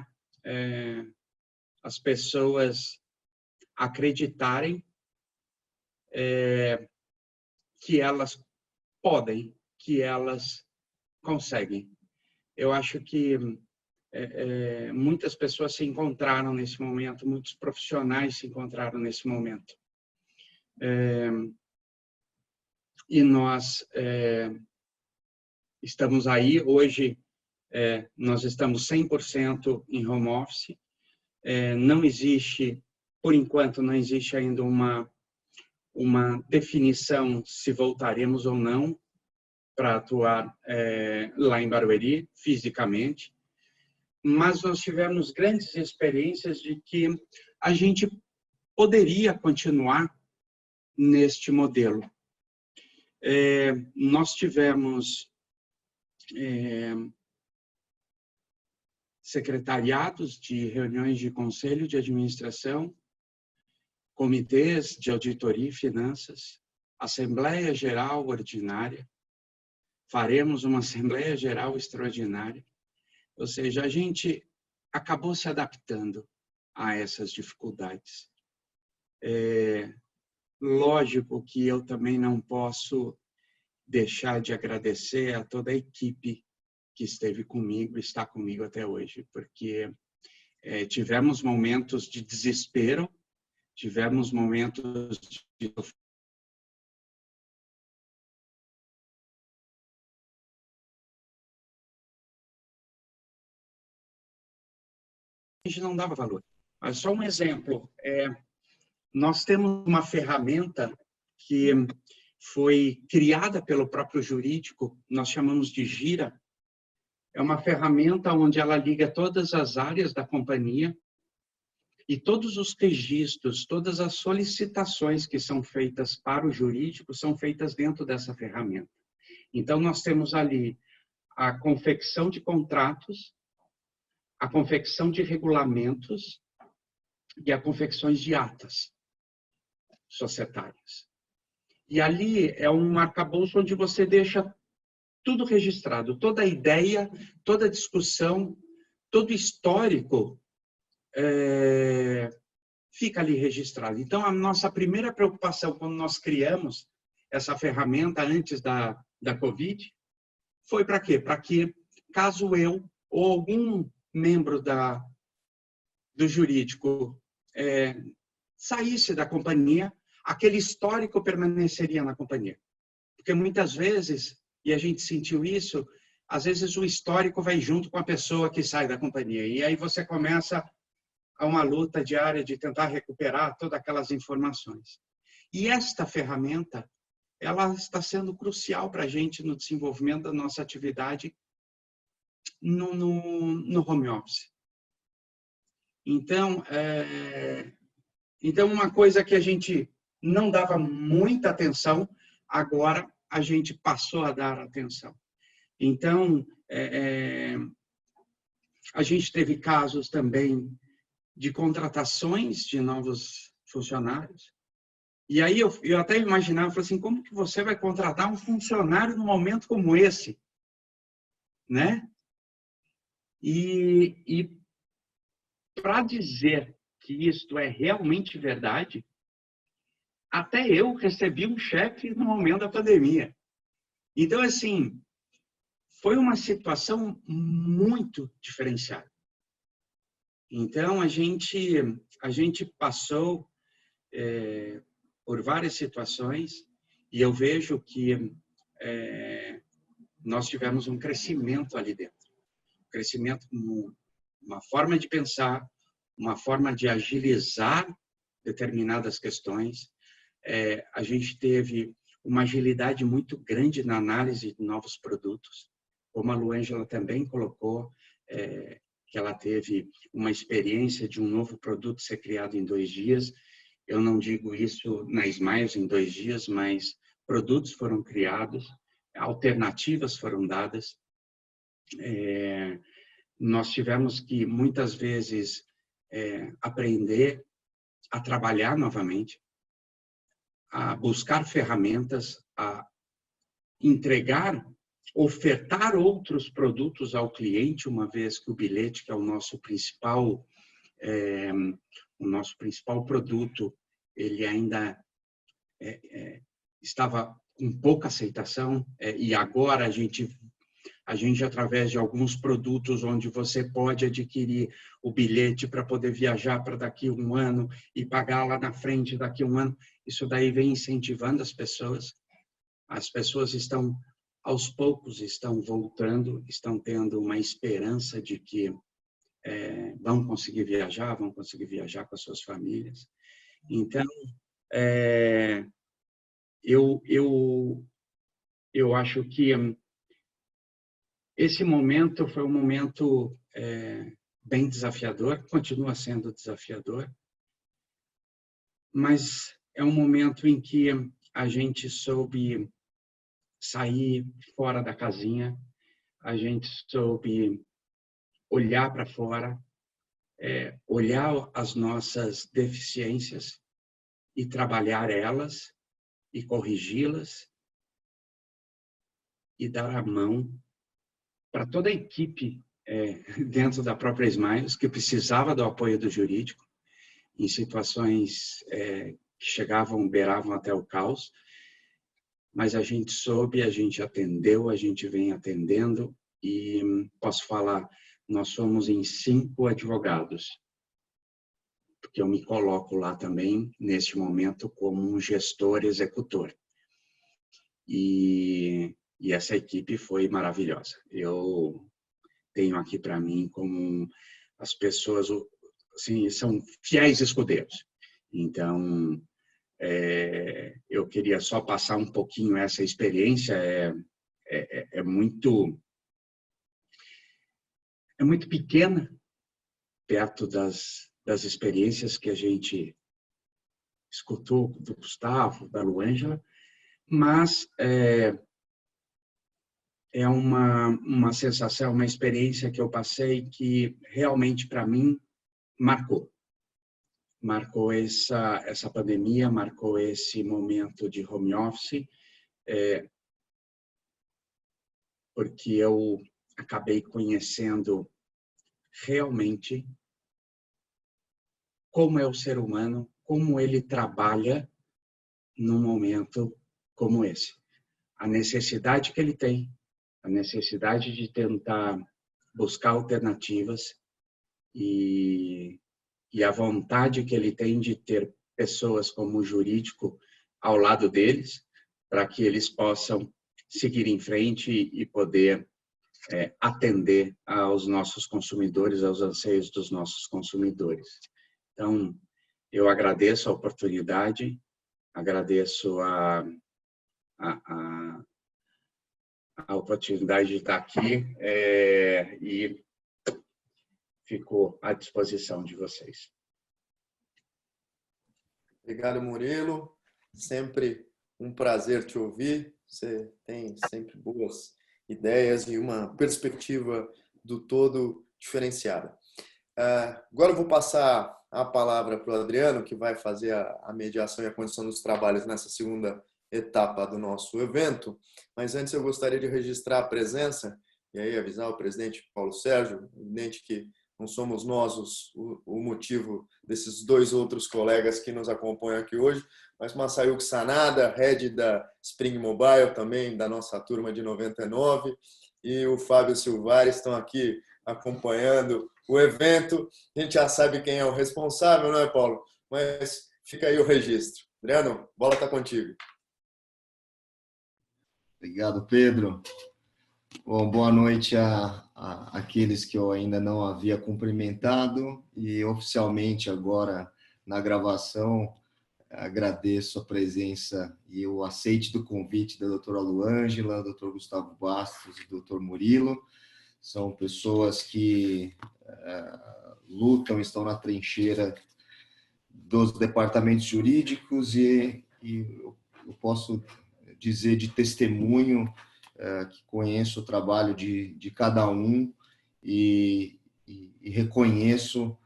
as pessoas acreditarem que elas podem, que elas conseguem. Eu acho que muitas pessoas se encontraram nesse momento, muitos profissionais se encontraram nesse momento. E nós estamos aí, hoje nós estamos 100% em home office. Não existe, por enquanto, não existe ainda uma definição se voltaremos ou não para atuar lá em Barueri, fisicamente. Mas nós tivemos grandes experiências de que a gente poderia continuar neste modelo. Nós tivemos secretariados de reuniões de conselho de administração, comitês de auditoria e finanças, Assembleia Geral Ordinária, faremos uma Assembleia Geral Extraordinária. Ou seja, a gente acabou se adaptando a essas dificuldades. Lógico que eu também não posso deixar de agradecer a toda a equipe que esteve comigo, está comigo até hoje, porque tivemos momentos de desespero, tivemos momentos de gente não dava valor. Mas só um exemplo. Nós temos uma ferramenta que foi criada pelo próprio jurídico, nós chamamos de Gira. É uma ferramenta onde ela liga todas as áreas da companhia e todos os registros, todas as solicitações que são feitas para o jurídico são feitas dentro dessa ferramenta. Então, nós temos ali a confecção de contratos, a confecção de regulamentos e a confecções de atas societárias. E ali é um arcabouço onde você deixa tudo registrado, toda a ideia, toda a discussão, todo o histórico fica ali registrado. Então, a nossa primeira preocupação quando nós criamos essa ferramenta antes da Covid foi para quê? Para que, caso eu ou algum membro do jurídico saísse da companhia, aquele histórico permaneceria na companhia. Porque muitas vezes, e a gente sentiu isso, às vezes o histórico vai junto com a pessoa que sai da companhia. E aí você começa a uma luta diária de tentar recuperar todas aquelas informações. E esta ferramenta, ela está sendo crucial para a gente no desenvolvimento da nossa atividade no home office. Então, uma coisa que a gente não dava muita atenção, agora a gente passou a dar atenção. Então, a gente teve casos também de contratações de novos funcionários. E aí eu até imaginava, falei assim, como que você vai contratar um funcionário num momento como esse? Né? E para dizer que isto é realmente verdade, até eu recebi um chefe no momento da pandemia. Então, assim, foi uma situação muito diferenciada. Então, a gente passou por várias situações e eu vejo que nós tivemos um crescimento ali dentro. Um crescimento, uma forma de pensar, uma forma de agilizar determinadas questões. A gente teve uma agilidade muito grande na análise de novos produtos. Como a Luângela também colocou, que ela teve uma experiência de um novo produto ser criado em 2 dias. Eu não digo isso na Smiles em 2 dias, mas produtos foram criados, alternativas foram dadas. Nós tivemos que, muitas vezes, aprender a trabalhar novamente, a buscar ferramentas, a entregar, ofertar outros produtos ao cliente, uma vez que o bilhete, que é o nosso principal produto, ele ainda estava com pouca aceitação, e agora a gente, através de alguns produtos onde você pode adquirir o bilhete para poder viajar para daqui a 1 ano e pagar lá na frente daqui a 1 ano, isso daí vem incentivando as pessoas. As pessoas estão, aos poucos, estão voltando, estão tendo uma esperança de que vão conseguir viajar com as suas famílias. Então, eu acho que esse momento foi um momento bem desafiador, continua sendo desafiador, mas é um momento em que a gente soube sair fora da casinha, a gente soube olhar para fora, olhar as nossas deficiências e trabalhar elas e corrigi-las e dar a mão para toda a equipe dentro da própria Smiles, que precisava do apoio do jurídico em situações que beiravam até o caos, mas a gente soube, a gente atendeu, a gente vem atendendo e posso falar, nós somos em 5 advogados, porque eu me coloco lá também, neste momento, como um gestor executor. E essa equipe foi maravilhosa. Eu tenho aqui para mim como as pessoas, assim, são fiéis escudeiros. Então, eu queria só passar um pouquinho essa experiência. É muito pequena perto das experiências que a gente escutou do Gustavo, da Luângela, mas é uma sensação, uma experiência que eu passei que realmente, para mim, marcou. Marcou essa pandemia, marcou esse momento de home office, porque eu acabei conhecendo realmente como é o ser humano, como ele trabalha num momento como esse. A necessidade que ele tem, a necessidade de tentar buscar alternativas e a vontade que ele tem de ter pessoas como o jurídico ao lado deles, para que eles possam seguir em frente e poder atender aos nossos consumidores, aos anseios dos nossos consumidores. Então, eu agradeço a oportunidade, agradeço a oportunidade de estar aqui e fico à disposição de vocês. Obrigado, Murilo. Sempre um prazer te ouvir. Você tem sempre boas ideias e uma perspectiva do todo diferenciada. Agora eu vou passar a palavra para o Adriano, que vai fazer a mediação e a condução dos trabalhos nessa segunda etapa do nosso evento. Mas antes eu gostaria de registrar a presença e aí avisar o presidente Paulo Sérgio, evidente que não somos nós o motivo desses dois outros colegas que nos acompanham aqui hoje, mas Masayuki Sanada, head da Spring Mobile, também da nossa turma de 99, e o Fábio Silvari estão aqui acompanhando o evento. A gente já sabe quem é o responsável, não é, Paulo? Mas fica aí o registro. Adriano, bola está contigo. Obrigado, Pedro. Bom, boa noite a aqueles que eu ainda não havia cumprimentado e oficialmente agora na gravação agradeço a presença e o aceite do convite da doutora Luângela, do doutor Gustavo Bastos e do doutor Murilo. São pessoas que lutam, estão na trincheira dos departamentos jurídicos e eu posso dizer de testemunho que conheço o trabalho de cada um e reconheço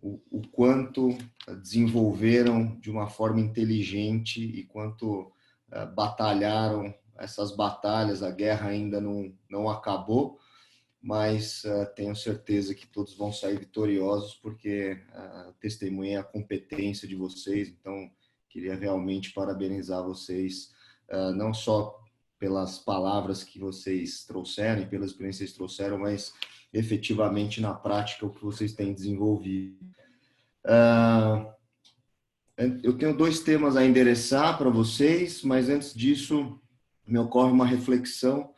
o quanto desenvolveram de uma forma inteligente e quanto batalharam essas batalhas. A guerra ainda não acabou, mas tenho certeza que todos vão sair vitoriosos porque testemunhei a competência de vocês. Então, queria realmente parabenizar vocês, não só pelas palavras que vocês trouxeram e pelas experiências que trouxeram, mas efetivamente na prática o que vocês têm desenvolvido. Eu tenho dois temas a endereçar para vocês, mas antes disso me ocorre uma reflexão.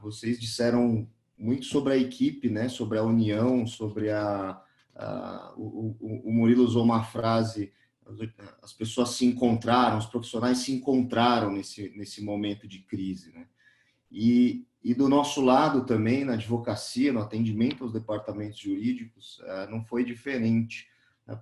Vocês disseram muito sobre a equipe, né? Sobre a união, sobre o Murilo usou uma frase: as pessoas se encontraram, os profissionais se encontraram nesse momento de crise, né? E do nosso lado também, na advocacia, no atendimento aos departamentos jurídicos, não foi diferente.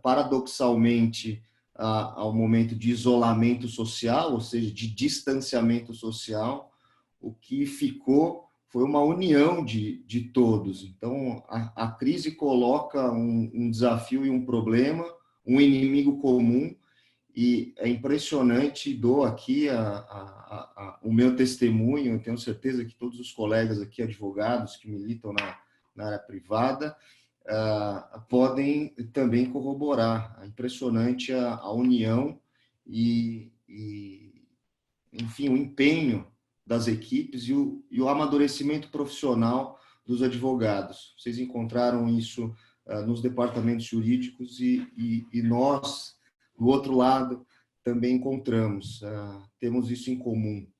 Paradoxalmente, ao momento de isolamento social, ou seja, de distanciamento social, o que ficou foi uma união de todos. Então, a crise coloca um desafio e um problema, um inimigo comum, e é impressionante. Dou aqui o meu testemunho. Eu tenho certeza que todos os colegas aqui, advogados que militam na área privada, podem também corroborar. É impressionante a união e, enfim, o empenho das equipes e o amadurecimento profissional dos advogados. Vocês encontraram isso nos departamentos jurídicos e nós, do outro lado, também encontramos. Temos isso em comum.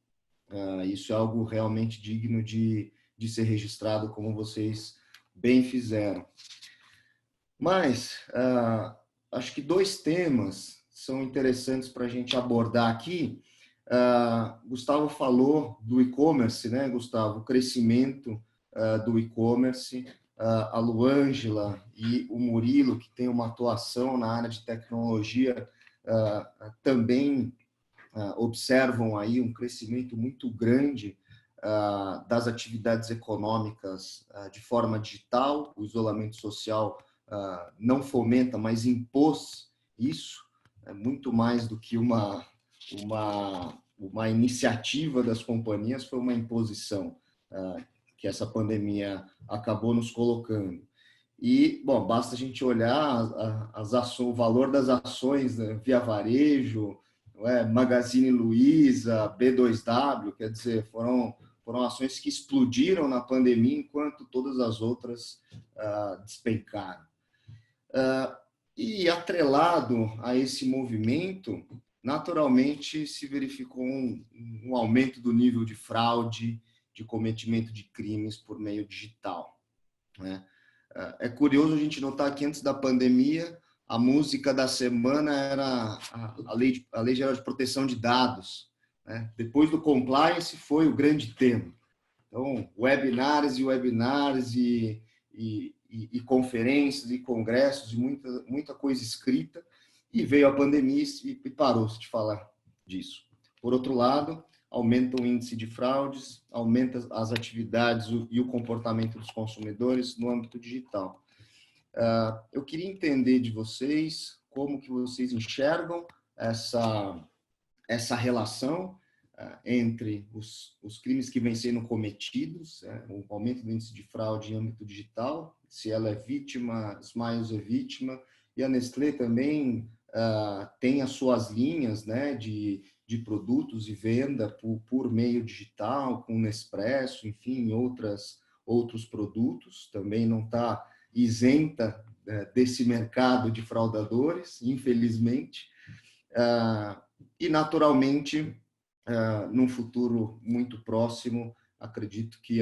Isso é algo realmente digno de ser registrado, como vocês bem fizeram. Mas acho que 2 temas são interessantes para a gente abordar aqui. Gustavo falou do e-commerce, né, Gustavo? O crescimento do e-commerce. A Luângela e o Murilo, que tem uma atuação na área de tecnologia, também observam aí um crescimento muito grande das atividades econômicas de forma digital. O isolamento social não fomenta, mas impôs isso, muito mais do que uma iniciativa das companhias, foi uma imposição que essa pandemia acabou nos colocando. E, bom, basta a gente olhar o valor das ações, né, Via Varejo, Magazine Luiza, B2W, quer dizer, foram ações que explodiram na pandemia, enquanto todas as outras despencaram. E atrelado a esse movimento, naturalmente se verificou um aumento do nível de fraude, de cometimento de crimes por meio digital, né? É curioso a gente notar que antes da pandemia, a música da semana era a Lei Geral de Proteção de Dados, né? Depois do compliance foi o grande tema. Então, webinars e conferências e congressos e muita coisa escrita, e veio a pandemia e parou-se de falar disso. Por outro lado, aumenta o índice de fraudes, aumenta as atividades e o comportamento dos consumidores no âmbito digital. Eu queria entender de vocês como que vocês enxergam essa relação entre os crimes que vêm sendo cometidos, o aumento do índice de fraude em âmbito digital, se ela é vítima, Smiles é vítima, e a Nestlé também tem as suas linhas, né, de produtos e venda por meio digital, com Nespresso, enfim, outros produtos, também não está isenta desse mercado de fraudadores, infelizmente, e naturalmente, num futuro muito próximo, acredito que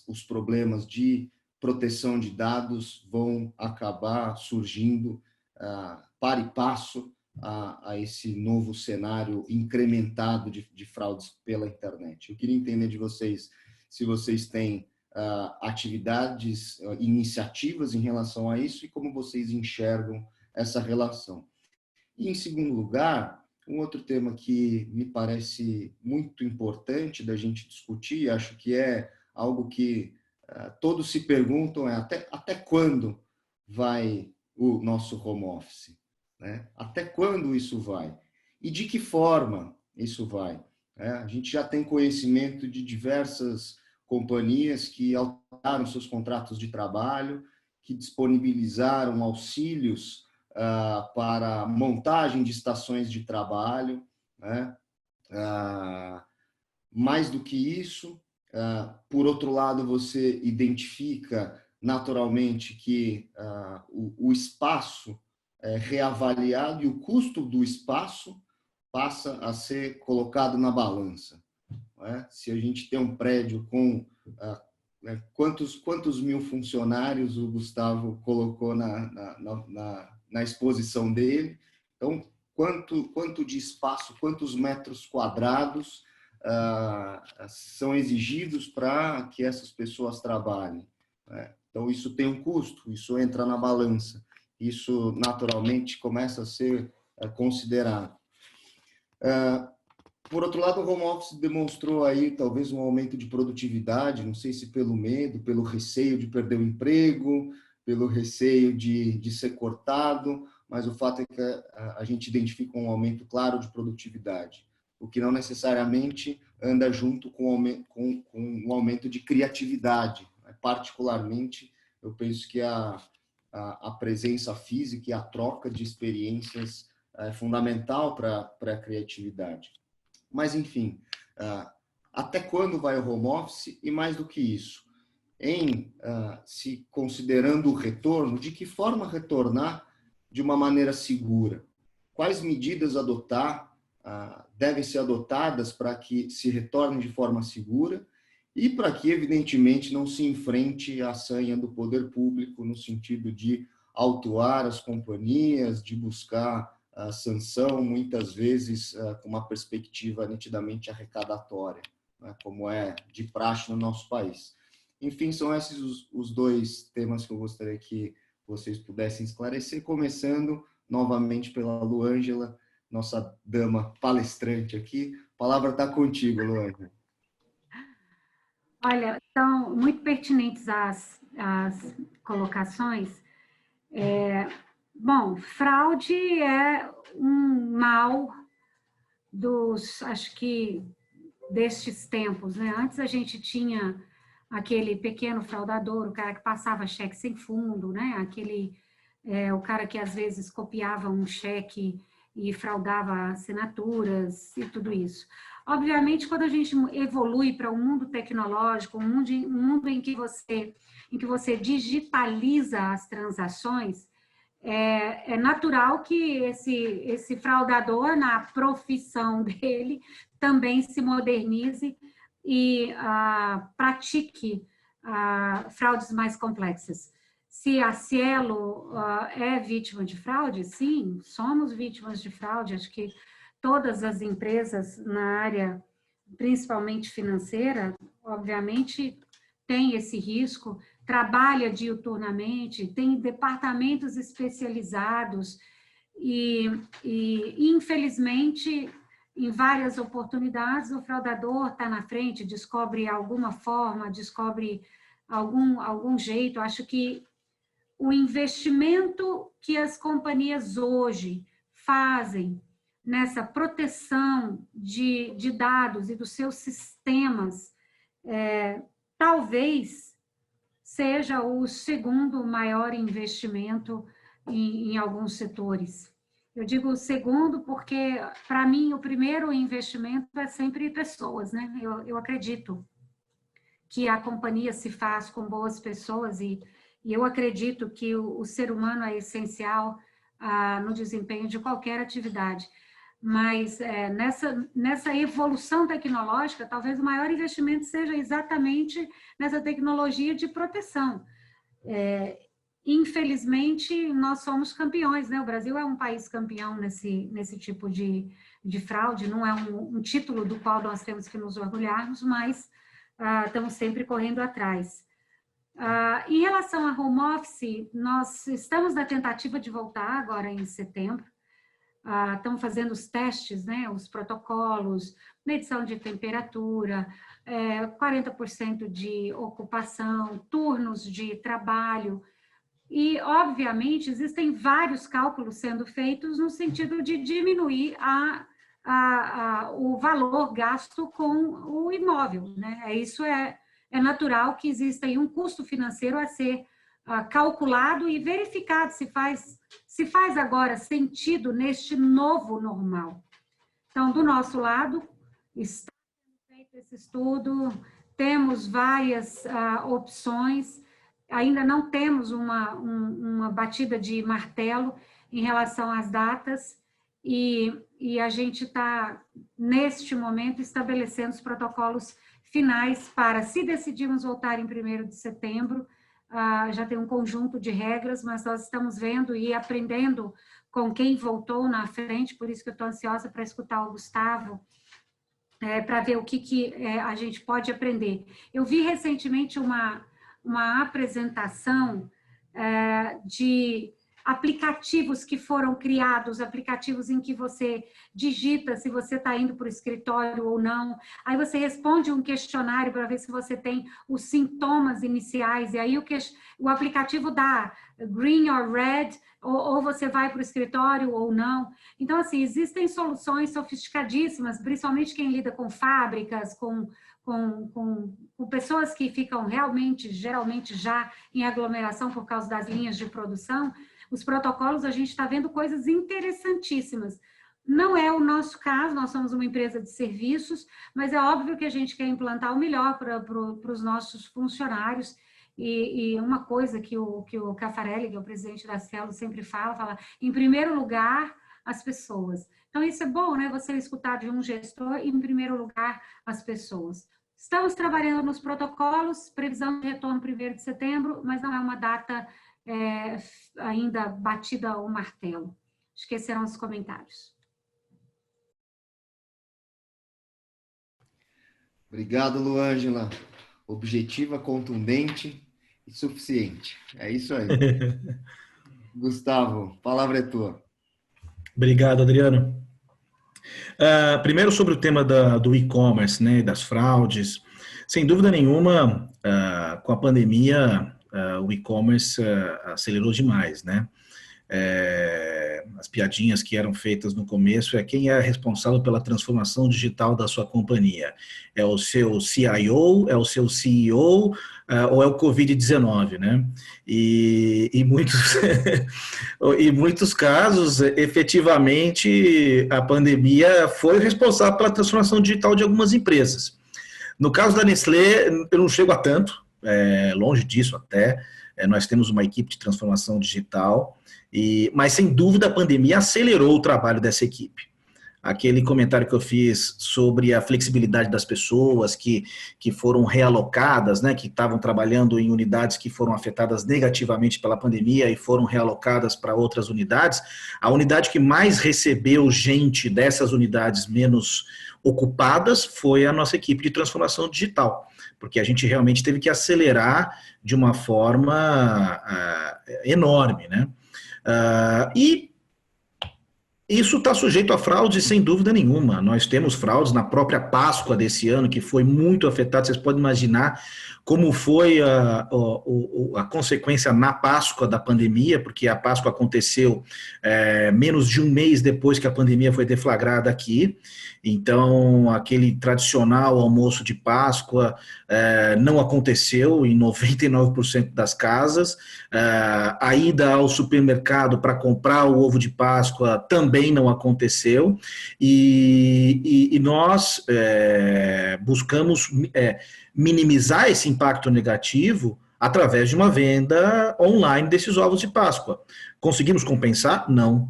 os problemas de proteção de dados vão acabar surgindo par e passo a esse novo cenário incrementado de fraudes pela internet. Eu queria entender de vocês se vocês têm atividades, iniciativas em relação a isso e como vocês enxergam essa relação. E, em segundo lugar, um outro tema que me parece muito importante da gente discutir, acho que é algo que todos se perguntam, até quando vai o nosso home office? Né? Até quando isso vai? E de que forma isso vai? A gente já tem conhecimento de diversas companhias que alteraram seus contratos de trabalho, que disponibilizaram auxílios para montagem de estações de trabalho, né? Mais do que isso, por outro lado, você identifica naturalmente que o espaço é reavaliado e o custo do espaço passa a ser colocado na balança. Não é? Se a gente tem um prédio com quantos mil funcionários o Gustavo colocou na exposição dele, então quanto de espaço, quantos metros quadrados são exigidos para que essas pessoas trabalhem, né? Então isso tem um custo, isso entra na balança. Isso, naturalmente, começa a ser considerado. Por outro lado, o home office demonstrou aí talvez um aumento de produtividade, não sei se pelo medo, pelo receio de perder o emprego, pelo receio de ser cortado, mas o fato é que a gente identifica um aumento claro de produtividade, o que não necessariamente anda junto com um aumento de criatividade. Particularmente, eu penso que a presença física e a troca de experiências é fundamental para a criatividade. Mas, enfim, até quando vai o home office? E mais do que isso, se considerando o retorno, de que forma retornar de uma maneira segura? Quais medidas devem ser adotadas para que se retorne de forma segura e para que, evidentemente, não se enfrente a sanha do poder público no sentido de autuar as companhias, de buscar a sanção, muitas vezes com uma perspectiva nitidamente arrecadatória, né, como é de praxe no nosso país. Enfim, são esses os dois temas que eu gostaria que vocês pudessem esclarecer, começando novamente pela Luângela, nossa dama palestrante aqui. A palavra está contigo, Luângela. Olha, são muito pertinentes as colocações. Bom, fraude é um mal acho que, destes tempos, né? Antes a gente tinha aquele pequeno fraudador, o cara que passava cheque sem fundo, né? O cara que às vezes copiava um cheque e fraudava assinaturas e tudo isso. Obviamente, quando a gente evolui para um mundo tecnológico, um mundo em que você digitaliza as transações, é natural que esse fraudador, na profissão dele, também se modernize e pratique fraudes mais complexas. Se a Cielo é vítima de fraude, sim, somos vítimas de fraude. Acho que todas as empresas na área, principalmente financeira, obviamente, têm esse risco, trabalha diuturnamente, tem departamentos especializados e infelizmente, em várias oportunidades, o fraudador está na frente, descobre alguma forma, descobre algum jeito. Acho que o investimento que as companhias hoje fazem nessa proteção de dados e dos seus sistemas, talvez seja o segundo maior investimento em alguns setores. Eu digo o segundo porque, para mim, o primeiro investimento é sempre pessoas, né? Eu acredito que a companhia se faz com boas pessoas e eu acredito que o ser humano é essencial no desempenho de qualquer atividade. Mas nessa evolução tecnológica, talvez o maior investimento seja exatamente nessa tecnologia de proteção. Infelizmente, nós somos campeões, né? O Brasil é um país campeão nesse tipo de fraude, não é um título do qual nós temos que nos orgulharmos, mas estamos sempre correndo atrás. Em relação a home office, nós estamos na tentativa de voltar agora em setembro. Estamos fazendo os testes, né, os protocolos, medição de temperatura, 40% de ocupação, turnos de trabalho. E, obviamente, existem vários cálculos sendo feitos no sentido de diminuir o valor gasto com o imóvel, né? Isso é natural que exista aí um custo financeiro a ser calculado e verificado se faz agora sentido neste novo normal. Então, do nosso lado, está sendo feito esse estudo, temos várias opções, ainda não temos uma batida de martelo em relação às datas, e a gente está, neste momento, estabelecendo os protocolos finais para, se decidirmos voltar em 1º de setembro, já tem um conjunto de regras, mas nós estamos vendo e aprendendo com quem voltou na frente, por isso que eu estou ansiosa para escutar o Gustavo, para ver o que a gente pode aprender. Eu vi recentemente uma apresentação de aplicativos que foram criados, aplicativos em que você digita se você está indo para o escritório ou não, aí você responde um questionário para ver se você tem os sintomas iniciais, e aí o aplicativo dá green or red, ou você vai para o escritório ou não. Então, assim, existem soluções sofisticadíssimas, principalmente quem lida com fábricas, com pessoas que ficam geralmente já em aglomeração por causa das linhas de produção. Os protocolos, a gente está vendo coisas interessantíssimas. Não é o nosso caso, nós somos uma empresa de serviços, mas é óbvio que a gente quer implantar o melhor para os nossos funcionários. E uma coisa que o Caffarelli, que é o presidente da Cielo, sempre fala, em primeiro lugar, as pessoas. Então, isso é bom, né? Você escutar de um gestor, em primeiro lugar, as pessoas. Estamos trabalhando nos protocolos, previsão de retorno 1º de setembro, mas não é uma data ainda batida o martelo. Esqueceram os comentários. Obrigado, Luângela. Objetiva, contundente e suficiente. É isso aí. Gustavo, a palavra é tua. Obrigado, Adriano. Primeiro sobre o tema do e-commerce, né, das fraudes. Sem dúvida nenhuma, com a pandemia, o e-commerce acelerou demais, né? As piadinhas que eram feitas no começo quem é responsável pela transformação digital da sua companhia. É o seu CIO, é o seu CEO, ou é o Covid-19, né? E muitos casos, efetivamente, a pandemia foi responsável pela transformação digital de algumas empresas. No caso da Nestlé, eu não chego a tanto, longe disso até. Nós temos uma equipe de transformação digital, mas sem dúvida a pandemia acelerou o trabalho dessa equipe. Aquele comentário que eu fiz sobre a flexibilidade das pessoas que foram realocadas, né, que estavam trabalhando em unidades que foram afetadas negativamente pela pandemia e foram realocadas para outras unidades, a unidade que mais recebeu gente dessas unidades menos ocupadas foi a nossa equipe de transformação digital, porque a gente realmente teve que acelerar de uma forma enorme, né? E isso está sujeito a fraudes, sem dúvida nenhuma. Nós temos fraudes na própria Páscoa desse ano, que foi muito afetada. Vocês podem imaginar como foi a consequência na Páscoa da pandemia, porque a Páscoa aconteceu menos de um mês depois que a pandemia foi deflagrada aqui. Então, aquele tradicional almoço de Páscoa não aconteceu em 99% das casas. A ida ao supermercado para comprar o ovo de Páscoa também não aconteceu. E nós buscamos minimizar esse impacto negativo através de uma venda online desses ovos de Páscoa. Conseguimos compensar? Não.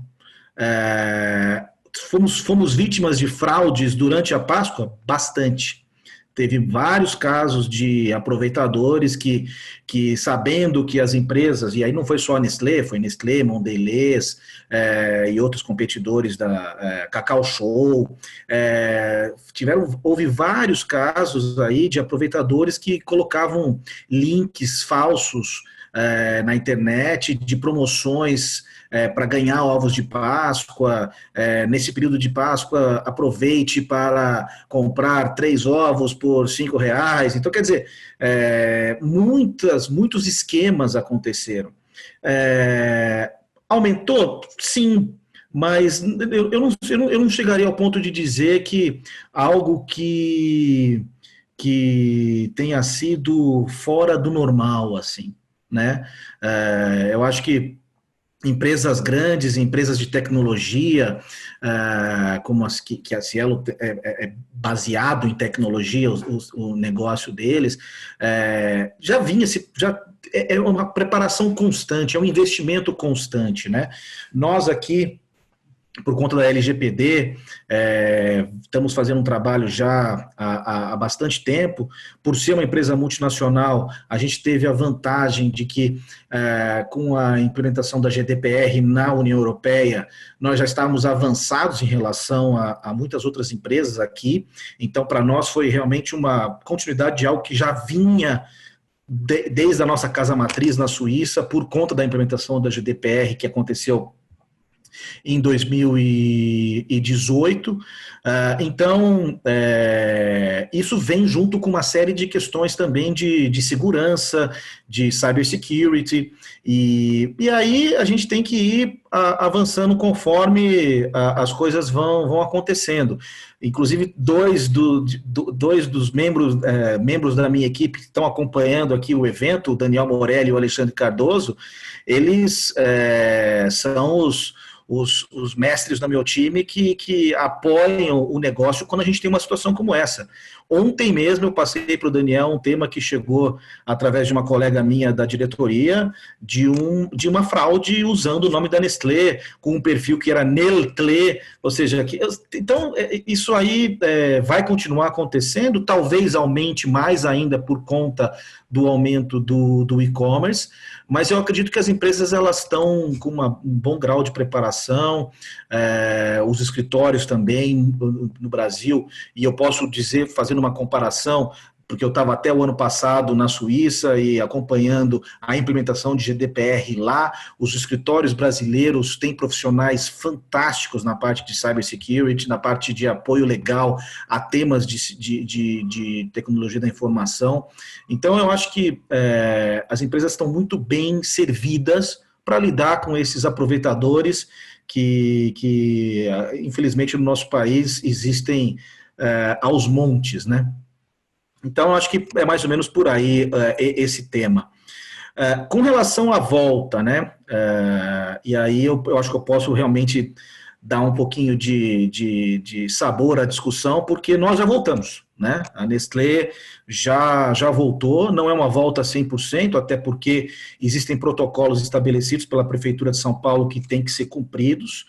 Fomos vítimas de fraudes durante a Páscoa? Bastante. Teve vários casos de aproveitadores que sabendo que as empresas, e aí não foi só a Nestlé, foi Nestlé, Mondelez e outros competidores da Cacau Show, houve vários casos aí de aproveitadores que colocavam links falsos na internet de promoções para ganhar ovos de Páscoa. Nesse período de Páscoa, aproveite para comprar 3 ovos por R$5. Então, quer dizer, muitos esquemas aconteceram. Aumentou? Sim, mas eu não chegaria ao ponto de dizer que algo que tenha sido fora do normal, assim, né? Eu acho que empresas grandes, empresas de tecnologia, como que a Cielo é baseado em tecnologia, o negócio deles, já é uma preparação constante, é um investimento constante, né? Nós aqui, por conta da LGPD, estamos fazendo um trabalho já há bastante tempo. Por ser uma empresa multinacional, a gente teve a vantagem de que, com a implementação da GDPR na União Europeia, nós já estávamos avançados em relação a muitas outras empresas aqui. Então, para nós, foi realmente uma continuidade de algo que já vinha desde a nossa casa matriz na Suíça, por conta da implementação da GDPR, que aconteceu em 2018. Então, isso vem junto com uma série de questões também de segurança, de cybersecurity, e aí a gente tem que ir avançando conforme as coisas vão acontecendo. Inclusive, dois dos membros da minha equipe que estão acompanhando aqui o evento, o Daniel Morelli e o Alexandre Cardoso, eles são os mestres do meu time que apoiam o negócio quando a gente tem uma situação como essa. Ontem mesmo eu passei para o Daniel um tema que chegou através de uma colega minha da diretoria, de uma fraude usando o nome da Nestlé, com um perfil que era Neltlé, ou seja, então isso aí vai continuar acontecendo, talvez aumente mais ainda por conta do aumento do e-commerce, mas eu acredito que as empresas elas estão com um bom grau de preparação, os escritórios também no Brasil, e eu posso dizer, fazendo uma comparação, porque eu estava até o ano passado na Suíça e acompanhando a implementação de GDPR lá, os escritórios brasileiros têm profissionais fantásticos na parte de cybersecurity, na parte de apoio legal a temas de tecnologia da informação. Então, eu acho que as empresas estão muito bem servidas para lidar com esses aproveitadores que infelizmente, no nosso país existem aos montes, né? Então, acho que é mais ou menos por aí esse tema. Com relação à volta, né? E aí eu acho que eu posso realmente dar um pouquinho de sabor à discussão, porque nós já voltamos, né? A Nestlé já voltou, não é uma volta 100%, até porque existem protocolos estabelecidos pela Prefeitura de São Paulo que têm que ser cumpridos,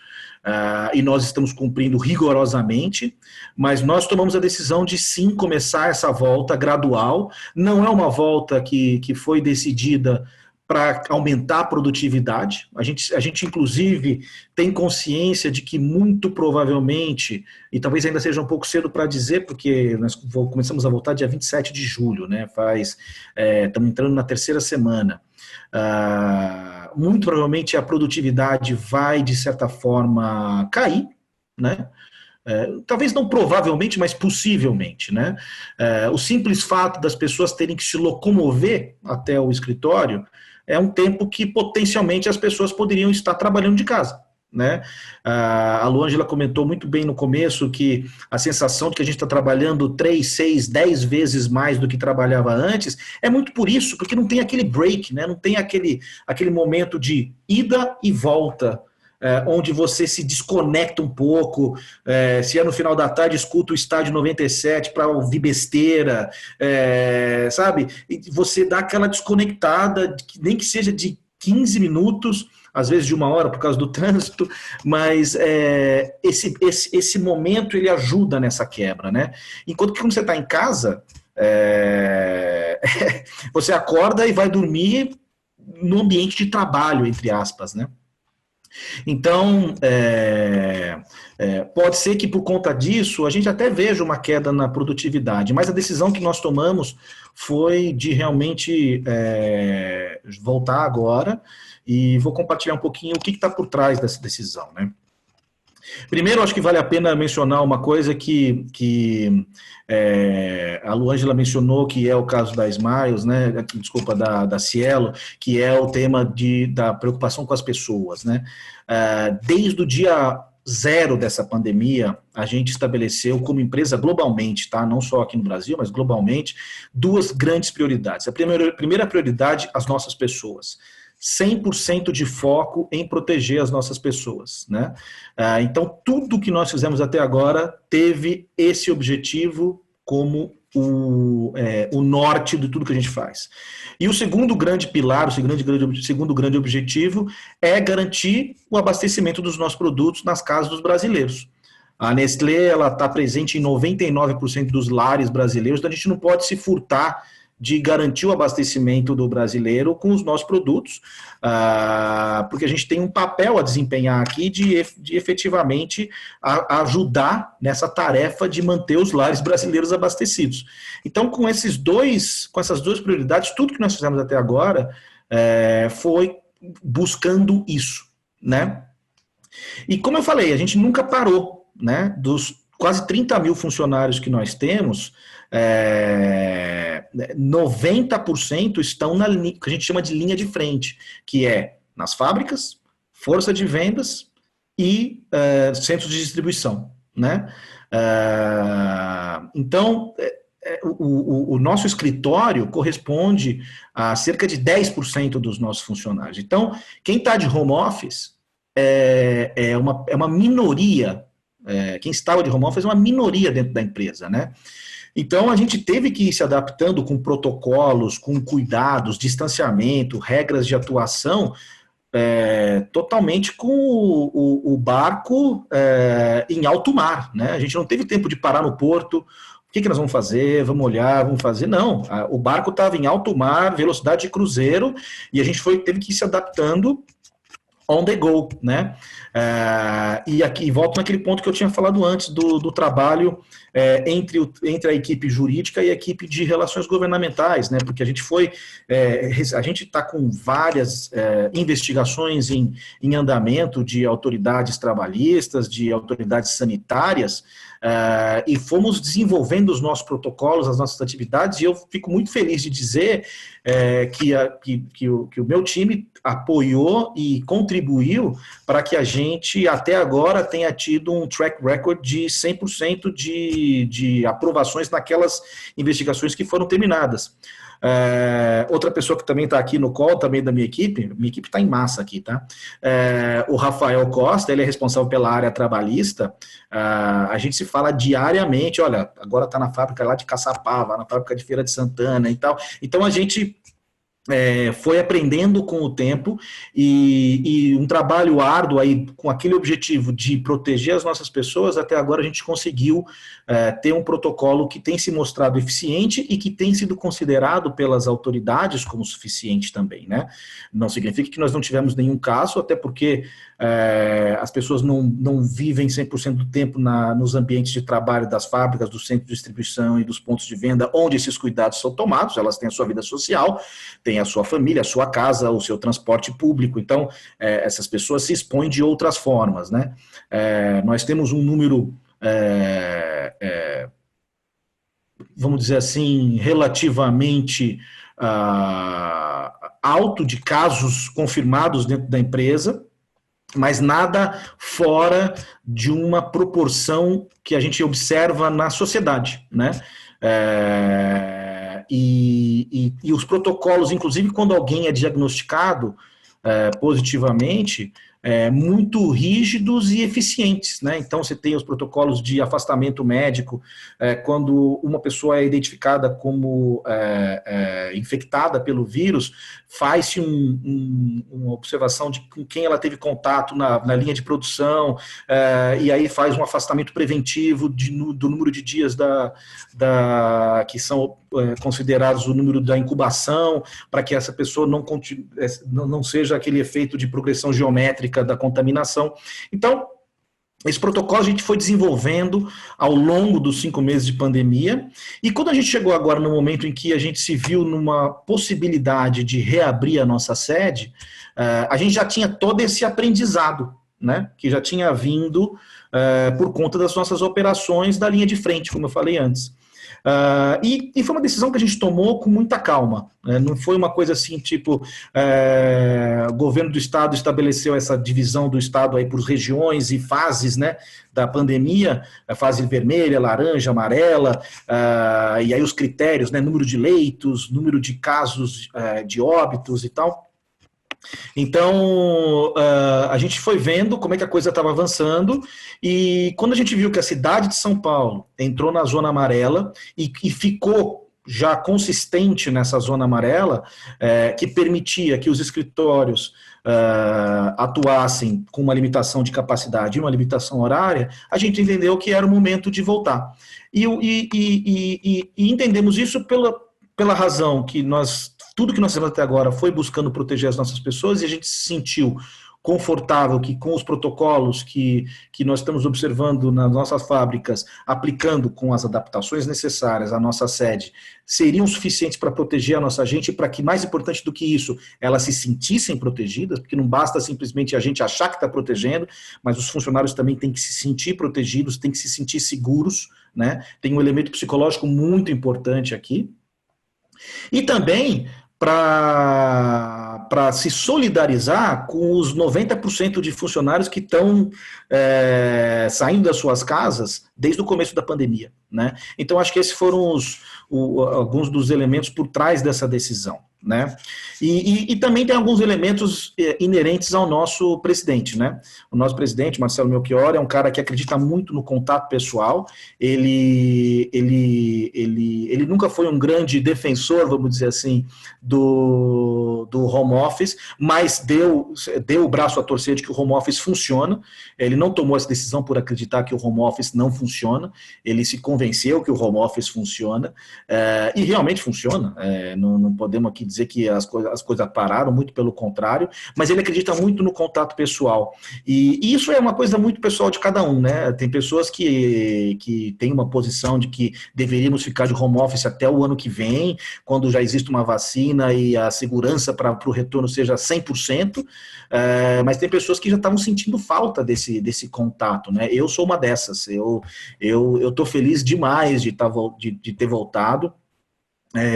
e nós estamos cumprindo rigorosamente, mas nós tomamos a decisão de sim começar essa volta gradual. Não é uma volta que foi decidida para aumentar a produtividade. A gente, inclusive, tem consciência de que muito provavelmente, e talvez ainda seja um pouco cedo para dizer, porque nós começamos a voltar dia 27 de julho, né? Estamos entrando na terceira semana. Muito provavelmente a produtividade vai, de certa forma, cair, né? Talvez não provavelmente, mas possivelmente, né? O simples fato das pessoas terem que se locomover até o escritório é um tempo que potencialmente as pessoas poderiam estar trabalhando de casa, né? A Luângela comentou muito bem no começo que a sensação de que a gente está trabalhando 3, 6, 10 vezes mais do que trabalhava antes é muito por isso, porque não tem aquele break, né? Não tem aquele momento de ida e volta, onde você se desconecta um pouco, se é no final da tarde, escuta o Estádio 97 para ouvir besteira, sabe? E você dá aquela desconectada, nem que seja de 15 minutos, às vezes de 1 hora por causa do trânsito, mas esse momento ele ajuda nessa quebra, né? Enquanto que quando você está em casa, você acorda e vai dormir no ambiente de trabalho, entre aspas, né? Então, pode ser que por conta disso a gente até veja uma queda na produtividade, mas a decisão que nós tomamos foi de realmente voltar agora, e vou compartilhar um pouquinho o que está por trás dessa decisão, né? Primeiro, acho que vale a pena mencionar uma coisa que a Luângela mencionou, que é o caso da Smiles, né? Desculpa, da Cielo, que é o tema da preocupação com as pessoas, né? Desde o dia 0 dessa pandemia, a gente estabeleceu como empresa globalmente, tá? Não só aqui no Brasil, mas globalmente, 2 grandes prioridades. A primeira prioridade, as nossas pessoas. 100% de foco em proteger as nossas pessoas, né? Então, tudo que nós fizemos até agora teve esse objetivo como o norte de tudo que a gente faz. E o segundo grande pilar, o segundo grande objetivo é garantir o abastecimento dos nossos produtos nas casas dos brasileiros. A Nestlé está presente em 99% dos lares brasileiros, então a gente não pode se furtar de garantir o abastecimento do brasileiro com os nossos produtos, porque a gente tem um papel a desempenhar aqui de efetivamente ajudar nessa tarefa de manter os lares brasileiros abastecidos. Então, com essas 2 prioridades, tudo que nós fizemos até agora foi buscando isso, né? E como eu falei, a gente nunca parou, né? Dos quase 30 mil funcionários que nós temos, 90% estão na linha, que a gente chama de linha de frente, que é nas fábricas, força de vendas e centros de distribuição, né? Então, o nosso escritório corresponde a cerca de 10% dos nossos funcionários. Então, quem está de home office é uma minoria. Quem estava de home office é uma minoria dentro da empresa, né? Então, a gente teve que ir se adaptando com protocolos, com cuidados, distanciamento, regras de atuação, totalmente com o barco em alto mar, né? A gente não teve tempo de parar no porto, que nós vamos fazer? Vamos olhar, vamos fazer? Não, o barco estava em alto mar, velocidade de cruzeiro, e a gente teve que ir se adaptando on the go, né? E aqui volto naquele ponto que eu tinha falado antes do trabalho entre a equipe jurídica e a equipe de relações governamentais, né? Porque a gente está com várias investigações em andamento de autoridades trabalhistas, de autoridades sanitárias, e fomos desenvolvendo os nossos protocolos, as nossas atividades, e eu fico muito feliz de dizer que o meu time apoiou e contribuiu para que a gente, até agora, tenha tido um track record de 100% de aprovações naquelas investigações que foram terminadas. Outra pessoa que também está aqui no call, também da minha equipe está em massa aqui, tá? O Rafael Costa, ele é responsável pela área trabalhista. A gente se fala diariamente, olha, agora está na fábrica lá de Caçapava, na fábrica de Feira de Santana e tal. Então a gente foi aprendendo com o tempo e um trabalho árduo aí com aquele objetivo de proteger as nossas pessoas. Até agora a gente conseguiu ter um protocolo que tem se mostrado eficiente e que tem sido considerado pelas autoridades como suficiente também, né? Não significa que nós não tivemos nenhum caso, até porque as pessoas não vivem 100% do tempo nos ambientes de trabalho das fábricas, dos centros de distribuição e dos pontos de venda, onde esses cuidados são tomados. Elas têm a sua vida social, têm a sua família, a sua casa, o seu transporte público. Então, essas pessoas se expõem de outras formas, né? Nós temos um número, vamos dizer assim, relativamente alto de casos confirmados dentro da empresa, mas nada fora de uma proporção que a gente observa na sociedade, né? E os protocolos, inclusive quando alguém é diagnosticado positivamente, muito rígidos e eficientes, né? Então, você tem os protocolos de afastamento médico, quando uma pessoa é identificada como infectada pelo vírus, faz-se uma observação de com quem ela teve contato na linha de produção, e aí faz um afastamento preventivo do número de dias que são considerados o número da incubação, para que essa pessoa não seja aquele efeito de progressão geométrica da contaminação. Então, esse protocolo a gente foi desenvolvendo ao longo dos 5 meses de pandemia, e quando a gente chegou agora no momento em que a gente se viu numa possibilidade de reabrir a nossa sede, a gente já tinha todo esse aprendizado, né, que já tinha vindo por conta das nossas operações da linha de frente, como eu falei antes. E foi uma decisão que a gente tomou com muita calma, né? Não foi uma coisa assim, tipo, o governo do estado estabeleceu essa divisão do estado aí por regiões e fases, né, da pandemia, a fase vermelha, laranja, amarela, e aí os critérios, né, número de leitos, número de casos de óbitos e tal. Então, a gente foi vendo como é que a coisa estava avançando, e quando a gente viu que a cidade de São Paulo entrou na zona amarela e ficou já consistente nessa zona amarela, que permitia que os escritórios atuassem com uma limitação de capacidade e uma limitação horária, a gente entendeu que era o momento de voltar. E entendemos isso pela razão que tudo que nós fizemos até agora foi buscando proteger as nossas pessoas, e a gente se sentiu confortável que com os protocolos que nós estamos observando nas nossas fábricas, aplicando com as adaptações necessárias à nossa sede, seriam suficientes para proteger a nossa gente, e para que, mais importante do que isso, elas se sentissem protegidas, porque não basta simplesmente a gente achar que está protegendo, mas os funcionários também têm que se sentir protegidos, têm que se sentir seguros, né? Tem um elemento psicológico muito importante aqui. E também para se solidarizar com os 90% de funcionários que estão saindo das suas casas desde o começo da pandemia, né? Então, acho que esses foram alguns dos elementos por trás dessa decisão, né? E também tem alguns elementos inerentes ao nosso presidente, né? O nosso presidente, Marcelo Melchior, é um cara que acredita muito no contato pessoal. Ele nunca foi um grande defensor, vamos dizer assim, do home office, mas deu o braço a torcer de que o home office funciona. Ele não tomou essa decisão por acreditar que o home office não funciona. Ele se convenceu que o home office funciona, e realmente funciona. Não podemos aqui dizer que as coisas pararam, muito pelo contrário, mas ele acredita muito no contato pessoal. E isso é uma coisa muito pessoal de cada um, né? Tem pessoas que têm uma posição de que deveríamos ficar de home office até o ano que vem, quando já existe uma vacina e a segurança para o retorno seja 100%, mas tem pessoas que já estavam sentindo falta desse contato, né? Eu sou uma dessas. Eu estou feliz demais de ter voltado.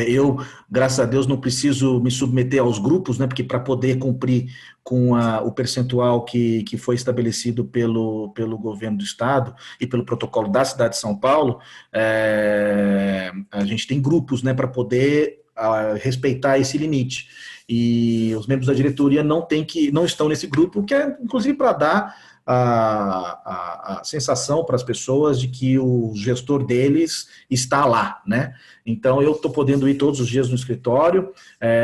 Eu, graças a Deus, não preciso me submeter aos grupos, né, porque para poder cumprir com o percentual que foi estabelecido pelo governo do Estado e pelo protocolo da cidade de São Paulo, a gente tem grupos, né, para poder respeitar esse limite. E os membros da diretoria não estão nesse grupo, que é, inclusive, para dar a sensação para as pessoas de que o gestor deles está lá, né? Então, eu estou podendo ir todos os dias no escritório,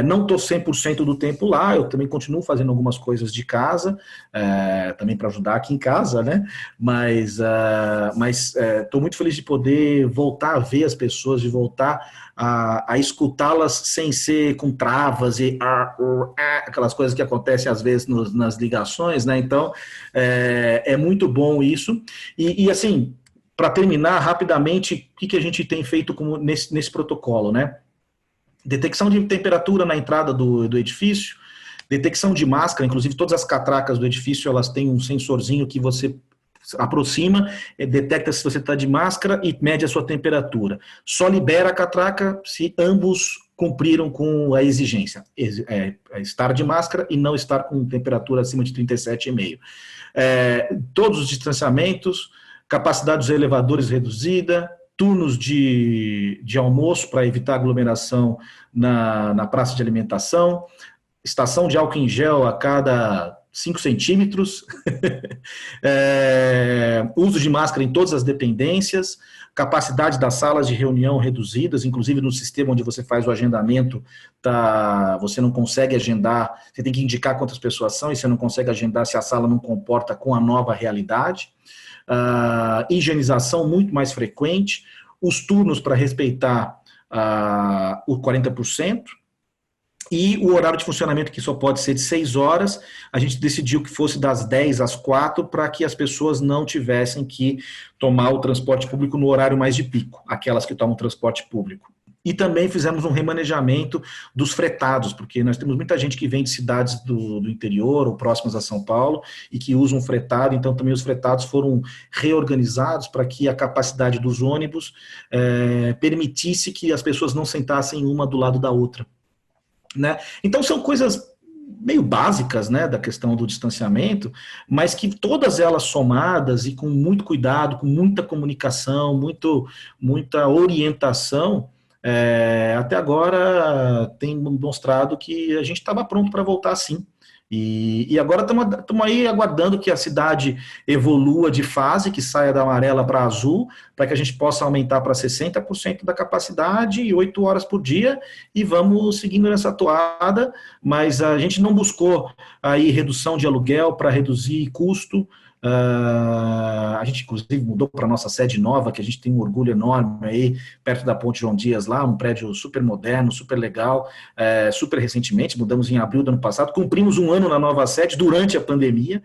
não estou 100% do tempo lá, eu também continuo fazendo algumas coisas de casa, também para ajudar aqui em casa, né? Mas estou muito feliz de poder voltar a ver as pessoas, de voltar a escutá-las sem ser com travas e aquelas coisas que acontecem às vezes nas ligações, né? Então, é muito bom isso. E assim, para terminar rapidamente, o que a gente tem feito nesse protocolo, né? Detecção de temperatura na entrada do edifício, detecção de máscara, inclusive todas as catracas do edifício, elas têm um sensorzinho que você aproxima, detecta se você está de máscara e mede a sua temperatura. Só libera a catraca se ambos cumpriram com a exigência, estar de máscara e não estar com temperatura acima de 37,5. Todos os distanciamentos, capacidade dos elevadores reduzida, turnos de almoço para evitar aglomeração na praça de alimentação, estação de álcool em gel a cada 5 centímetros, uso de máscara em todas as dependências, capacidade das salas de reunião reduzidas, inclusive no sistema onde você faz o agendamento, você não consegue agendar, você tem que indicar quantas pessoas são e você não consegue agendar se a sala não comporta com a nova realidade. Higienização muito mais frequente, os turnos para respeitar o 40%, e o horário de funcionamento, que só pode ser de 6 horas, a gente decidiu que fosse das 10 às 4, para que as pessoas não tivessem que tomar o transporte público no horário mais de pico, aquelas que tomam transporte público. E também fizemos um remanejamento dos fretados, porque nós temos muita gente que vem de cidades do interior ou próximas a São Paulo e que usam fretado, então também os fretados foram reorganizados para que a capacidade dos ônibus permitisse que as pessoas não sentassem uma do lado da outra, né? Então são coisas meio básicas, né, da questão do distanciamento, mas que todas elas somadas e com muito cuidado, com muita comunicação, muita orientação, até agora tem mostrado que a gente estava pronto para voltar sim. E agora estamos aí aguardando que a cidade evolua de fase, que saia da amarela para azul, para que a gente possa aumentar para 60% da capacidade e 8 horas por dia, e vamos seguindo nessa toada, mas a gente não buscou aí redução de aluguel para reduzir custo. A gente, inclusive, mudou para a nossa sede nova, que a gente tem um orgulho enorme aí, perto da Ponte João Dias lá, um prédio super moderno, super legal, super recentemente, mudamos em abril do ano passado, cumprimos 1 ano na nova sede durante a pandemia,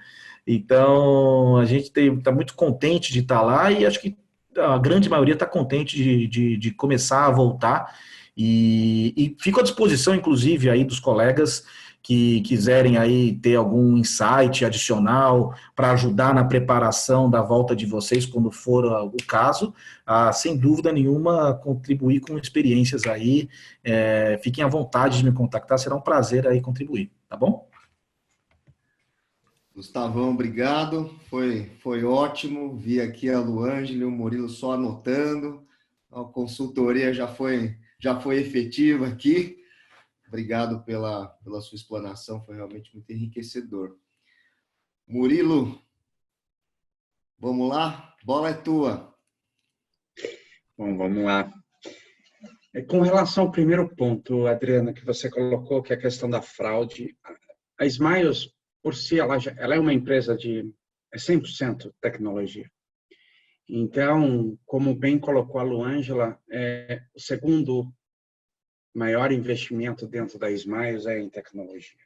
então a gente está muito contente de estar lá, e acho que a grande maioria está contente de começar a voltar, e fico à disposição, inclusive, aí dos colegas que quiserem aí ter algum insight adicional para ajudar na preparação da volta de vocês, quando for o caso, sem dúvida nenhuma, contribuir com experiências aí, fiquem à vontade de me contactar, será um prazer aí contribuir, tá bom? Gustavão, obrigado, foi ótimo, vi aqui a Luângela e o Murilo só anotando, a consultoria já foi efetiva aqui. Obrigado pela sua explanação, foi realmente muito enriquecedor. Murilo, vamos lá? Bola é tua. Bom, vamos lá. Com relação ao primeiro ponto, Adriana, que você colocou, que é a questão da fraude, a Smiles, por si, ela é uma empresa de 100% tecnologia. Então, como bem colocou a Luângela, o segundo maior investimento dentro da Smiles é em tecnologia.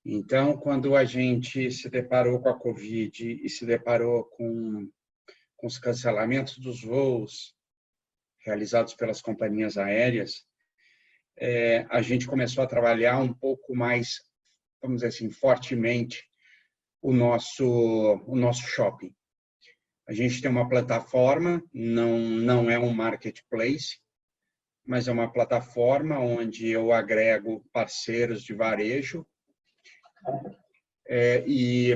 Então, quando a gente se deparou com a Covid e se deparou com os cancelamentos dos voos realizados pelas companhias aéreas, a gente começou a trabalhar um pouco mais, vamos dizer assim, fortemente o nosso shopping. A gente tem uma plataforma, não é um marketplace, mas é uma plataforma onde eu agrego parceiros de varejo e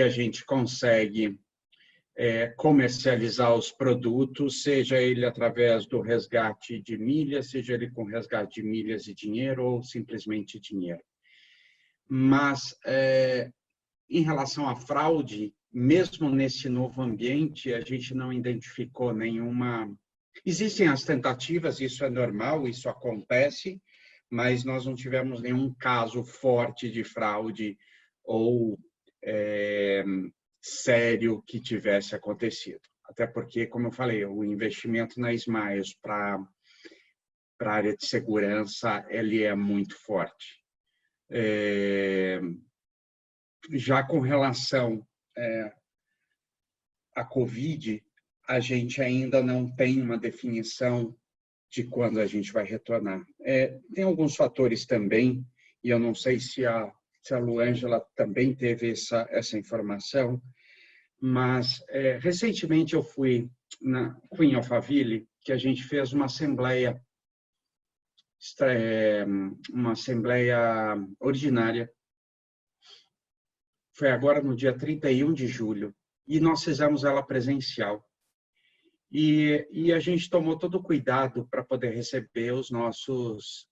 a gente consegue comercializar os produtos, seja ele através do resgate de milhas, seja ele com resgate de milhas e dinheiro ou simplesmente dinheiro. Mas, em relação à fraude, mesmo nesse novo ambiente, a gente não identificou nenhuma... Existem as tentativas, isso é normal, isso acontece, mas nós não tivemos nenhum caso forte de fraude ou sério que tivesse acontecido. Até porque, como eu falei, o investimento na Smiles para a área de segurança, ele é muito forte. Já com relação à Covid, a gente ainda não tem uma definição de quando a gente vai retornar. Tem alguns fatores também, e eu não sei se a Luângela também teve essa informação, mas recentemente eu fui em Alphaville, que a gente fez uma assembleia ordinária. Foi agora no dia 31 de julho, e nós fizemos ela presencial. E a gente tomou todo o cuidado para poder receber os nossos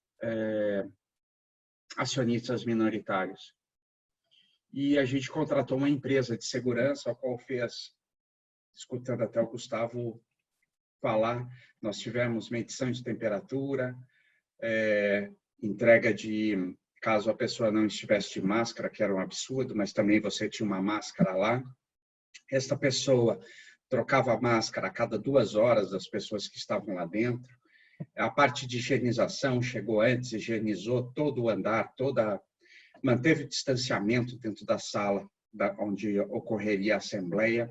acionistas minoritários. E a gente contratou uma empresa de segurança, a qual fez, escutando até o Gustavo falar, nós tivemos medição de temperatura, entrega de, caso a pessoa não estivesse de máscara, que era um absurdo, mas também você tinha uma máscara lá. Esta pessoa trocava a máscara a cada 2 horas das pessoas que estavam lá dentro. A parte de higienização chegou antes, higienizou todo o andar, manteve distanciamento dentro da sala onde ocorreria a assembleia.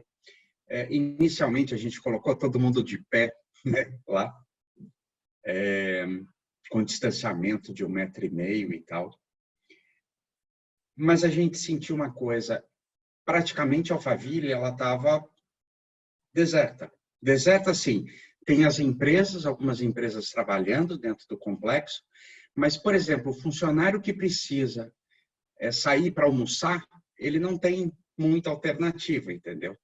Inicialmente, a gente colocou todo mundo de pé, né, lá, com distanciamento de 1,5 metro e tal. Mas a gente sentiu uma coisa, praticamente a Alphaville ela estava deserta. Deserta, sim. Tem as empresas, algumas empresas trabalhando dentro do complexo, mas, por exemplo, o funcionário que precisa sair para almoçar, ele não tem muita alternativa, entendeu?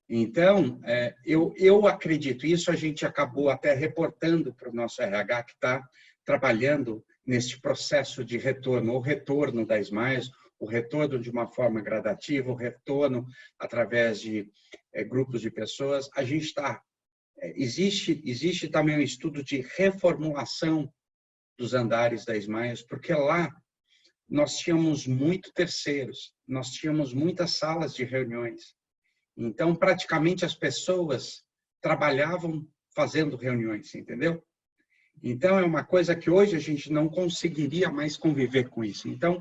Então, eu acredito, isso a gente acabou até reportando para o nosso RH, que está trabalhando neste processo de retorno, o retorno da Smiles, o retorno de uma forma gradativa, o retorno através de grupos de pessoas. A gente está... Existe também um estudo de reformulação dos andares da Smiles, porque lá nós tínhamos muito terceiros, nós tínhamos muitas salas de reuniões. Então, praticamente, as pessoas trabalhavam fazendo reuniões, entendeu? Então, é uma coisa que hoje a gente não conseguiria mais conviver com isso. Então,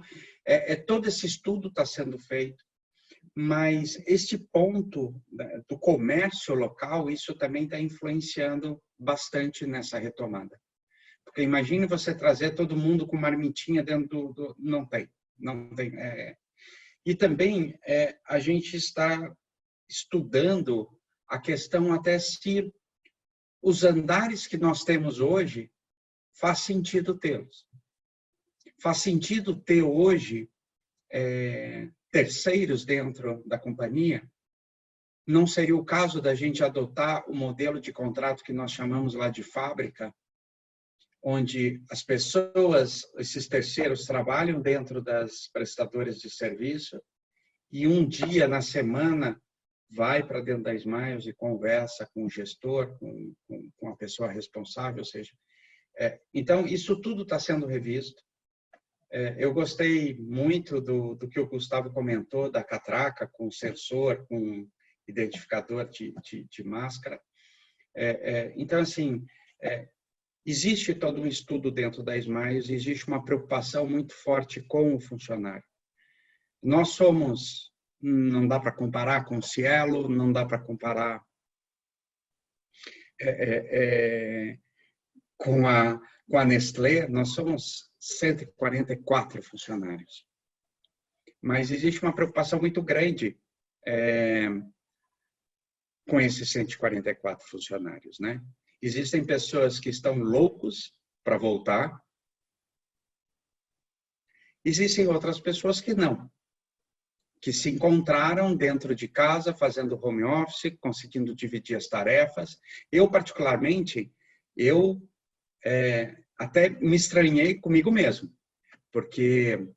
todo esse estudo está sendo feito, mas este ponto do comércio local, isso também está influenciando bastante nessa retomada. Porque imagine você trazer todo mundo com marmitinha dentro do... Não tem. E também a gente está estudando a questão até se os andares que nós temos hoje faz sentido tê-los. Faz sentido ter hoje terceiros dentro da companhia? Não seria o caso da gente adotar o modelo de contrato que nós chamamos lá de fábrica, onde as pessoas, esses terceiros, trabalham dentro das prestadoras de serviço e um dia na semana vai para dentro da Smiles e conversa com o gestor, com a pessoa responsável, ou seja, então isso tudo está sendo revisto. Eu gostei muito do que o Gustavo comentou, da catraca com sensor, com identificador de máscara. Então, assim, existe todo um estudo dentro da Smiles, existe uma preocupação muito forte com o funcionário. Nós somos, não dá para comparar com o Cielo, não dá para comparar com a Nestlé, nós somos 144 funcionários. Mas existe uma preocupação muito grande com esses 144 funcionários, né? Existem pessoas que estão loucos para voltar. Existem outras pessoas que não, que se encontraram dentro de casa, fazendo home office, conseguindo dividir as tarefas. Eu, particularmente, até me estranhei comigo mesmo, porque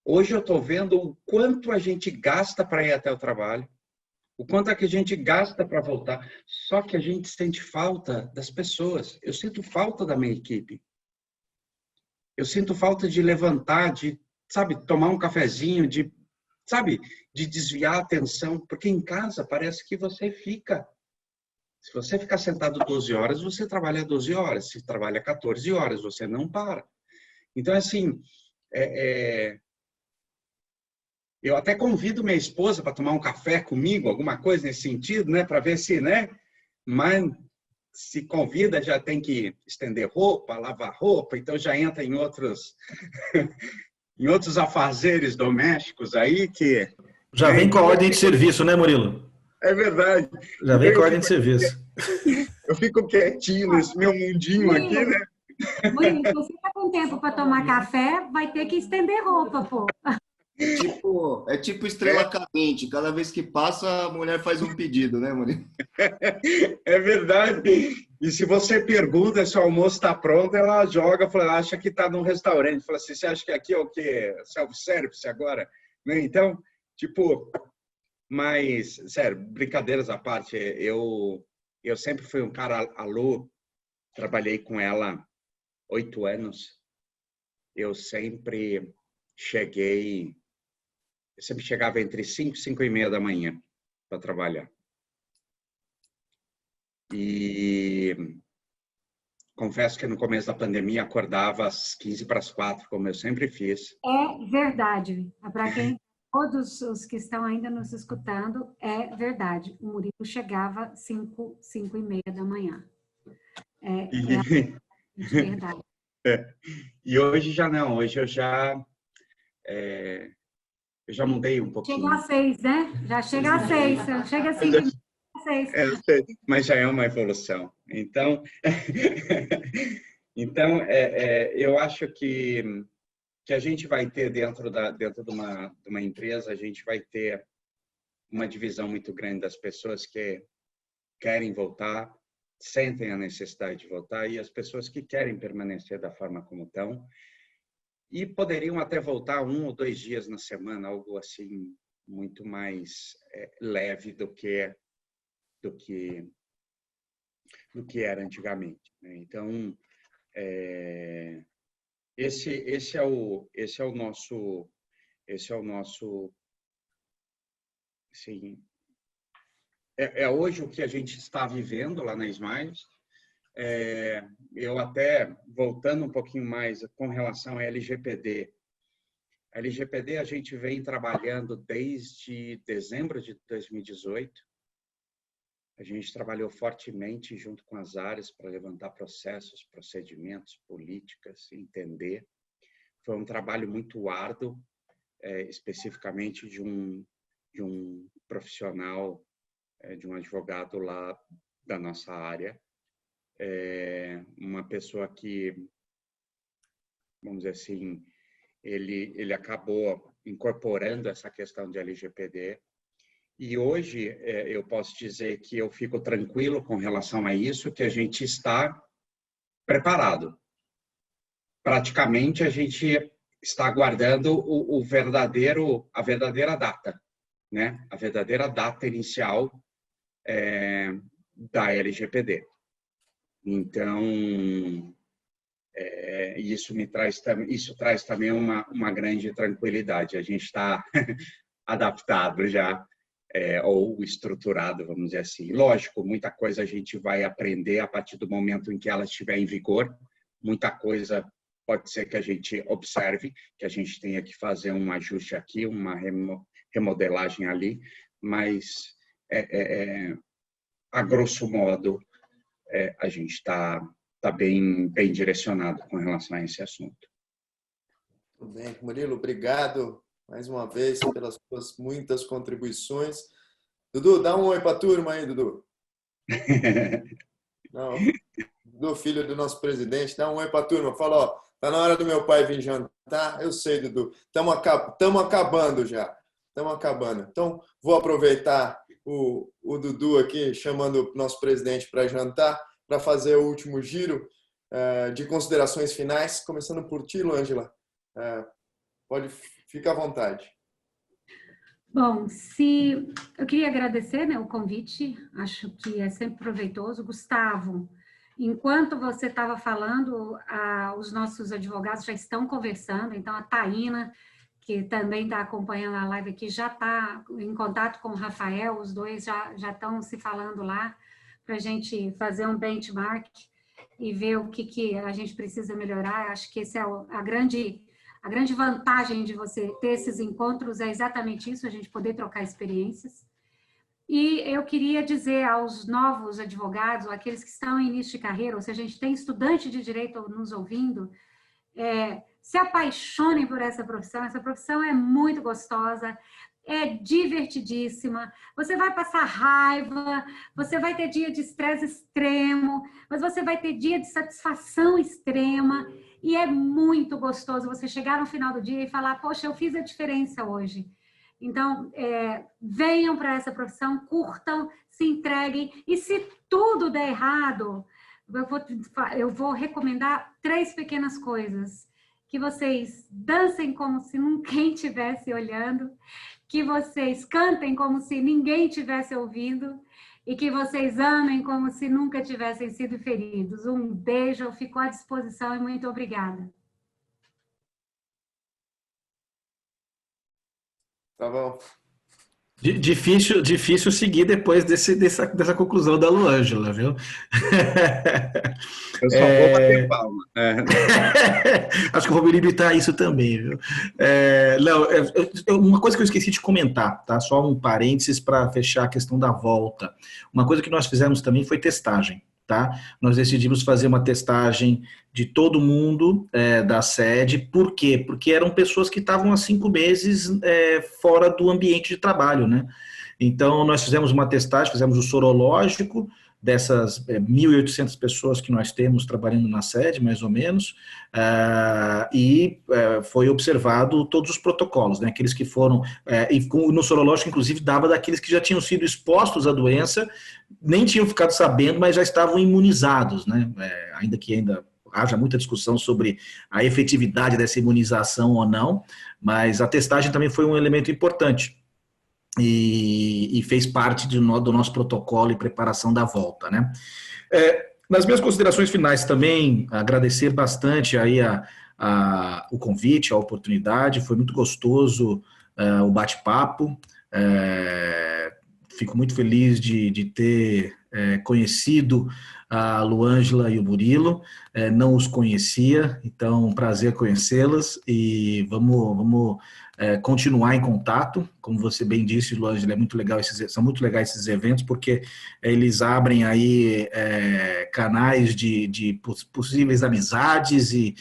hoje eu estou vendo o quanto a gente gasta para ir até o trabalho, o quanto é que a gente gasta para voltar, só que a gente sente falta das pessoas. Eu sinto falta da minha equipe. Eu sinto falta de levantar, de, sabe, tomar um cafezinho, de desviar a atenção, porque em casa parece que você fica. Se você ficar sentado 12 horas, você trabalha 12 horas. Se trabalha 14 horas, você não para. Então, assim, eu até convido minha esposa para tomar um café comigo, alguma coisa nesse sentido, né? Para ver se, né? Mas se convida, já tem que estender roupa, lavar roupa, então já entra em outros, em outros afazeres domésticos aí que... Já vem com a ordem de serviço, né, Murilo? É verdade. Já vem com a ordem de serviço. Eu fico quietinho nesse meu mundinho aqui, né? Murilo, se você está com tempo para tomar café, vai ter que estender roupa, pô. É tipo estrela cadente. Cada vez que passa, a mulher faz um pedido, né, Murilo? É verdade. E se você pergunta se o almoço está pronto, ela joga, acha que está num restaurante. Fala assim, você acha que aqui é o quê? Self-service agora? Então, tipo... Mas, sério, brincadeiras à parte, eu sempre fui um cara, a Lu, trabalhei com ela 8 anos. Eu sempre chegava entre 5 e 5 e meia da manhã para trabalhar. E confesso que no começo da pandemia acordava às 15 para as 4, como eu sempre fiz. É verdade. Para quem... Todos os que estão ainda nos escutando, é verdade. O Murilo chegava 5 e meia da manhã. É verdade. E hoje já não. Hoje eu já mudei um pouquinho. Chega às 6, né? Já chega às 6. Chega às 5 às 6. Mas já é uma evolução. Então, eu acho que a gente vai ter dentro de uma empresa, a gente vai ter uma divisão muito grande das pessoas que querem voltar, sentem a necessidade de voltar, e as pessoas que querem permanecer da forma como estão, e poderiam até voltar 1 ou 2 dias na semana, algo assim muito mais leve do que era antigamente, né? Então, esse é o nosso, assim, hoje o que a gente está vivendo lá na Smiles. Eu até, voltando um pouquinho mais com relação à LGPD. A LGPD a gente vem trabalhando desde dezembro de 2018. A gente trabalhou fortemente junto com as áreas para levantar processos, procedimentos, políticas, entender. Foi um trabalho muito árduo, especificamente de um profissional, de um advogado lá da nossa área. Uma pessoa que, vamos dizer assim, ele acabou incorporando essa questão de LGPD. E hoje eu posso dizer que eu fico tranquilo com relação a isso, que a gente está preparado. praticamente a gente está aguardando a verdadeira data, né? A verdadeira data inicial da LGPD. Então, isso traz também uma grande tranquilidade. A gente está adaptado já, ou estruturado, vamos dizer assim. Lógico, muita coisa a gente vai aprender a partir do momento em que ela estiver em vigor. Muita coisa pode ser que a gente observe, que a gente tenha que fazer um ajuste aqui, uma remodelagem ali, mas, a grosso modo, a gente está bem direcionado com relação a esse assunto. Tudo bem, Murilo, obrigado mais uma vez pelas suas muitas contribuições. Dudu, dá um oi para a turma aí, Dudu. Não, Dudu, filho do nosso presidente, dá um oi para a turma. Fala, ó, tá na hora do meu pai vir jantar. Eu sei, Dudu, estamos acabando já. Estamos acabando. Então, vou aproveitar o Dudu aqui, chamando o nosso presidente para jantar, para fazer o último giro de considerações finais, começando por ti, Luângela. Pode ficar à vontade. Bom, eu queria agradecer, né, o convite, acho que é sempre proveitoso. Gustavo, enquanto você estava falando, os nossos advogados já estão conversando, então a Taína, que também está acompanhando a live aqui, já está em contato com o Rafael, os dois já estão se falando lá, para a gente fazer um benchmark e ver o que a gente precisa melhorar. Acho que essa é a grande vantagem de você ter esses encontros, é exatamente isso, a gente poder trocar experiências. E eu queria dizer aos novos advogados, ou aqueles que estão em início de carreira, ou seja, a gente tem estudante de direito nos ouvindo, se apaixonem por essa profissão é muito gostosa, é divertidíssima, você vai passar raiva, você vai ter dia de estresse extremo, mas você vai ter dia de satisfação extrema, e é muito gostoso você chegar no final do dia e falar, poxa, eu fiz a diferença hoje. Então, venham para essa profissão, curtam, se entreguem, e se tudo der errado, eu vou recomendar 3 pequenas coisas. Que vocês dancem como se ninguém estivesse olhando, que vocês cantem como se ninguém estivesse ouvindo e que vocês amem como se nunca tivessem sido feridos. Um beijo, eu fico à disposição e muito obrigada. Tá bom. Difícil seguir depois dessa conclusão da Luângela, viu? Eu só vou bater palma. Acho que eu vou me limitar a isso também, viu? Uma coisa que eu esqueci de comentar, tá? Só um parênteses para fechar a questão da volta. Uma coisa que nós fizemos também foi testagem, tá? Nós decidimos fazer uma testagem de todo mundo da sede. Por quê? Porque eram pessoas que estavam há 5 meses fora do ambiente de trabalho, né? Então, nós fizemos uma testagem, fizemos o sorológico dessas 1.800 pessoas que nós temos trabalhando na sede, mais ou menos, e foi observado todos os protocolos, né? Aqueles que foram, e no sorológico, inclusive, dava daqueles que já tinham sido expostos à doença, nem tinham ficado sabendo, mas já estavam imunizados, né? Ainda que haja muita discussão sobre a efetividade dessa imunização ou não, mas a testagem também foi um elemento importante e fez parte do nosso protocolo e preparação da volta, né? Nas minhas considerações finais também, agradecer bastante aí o convite, a oportunidade, foi muito gostoso o bate-papo, fico muito feliz de ter conhecido a Luângela e o Murilo, não os conhecia, então um prazer conhecê-los e vamos continuar em contato. Como você bem disse, Luângela, são muito legais esses eventos, porque eles abrem aí canais de possíveis amizades e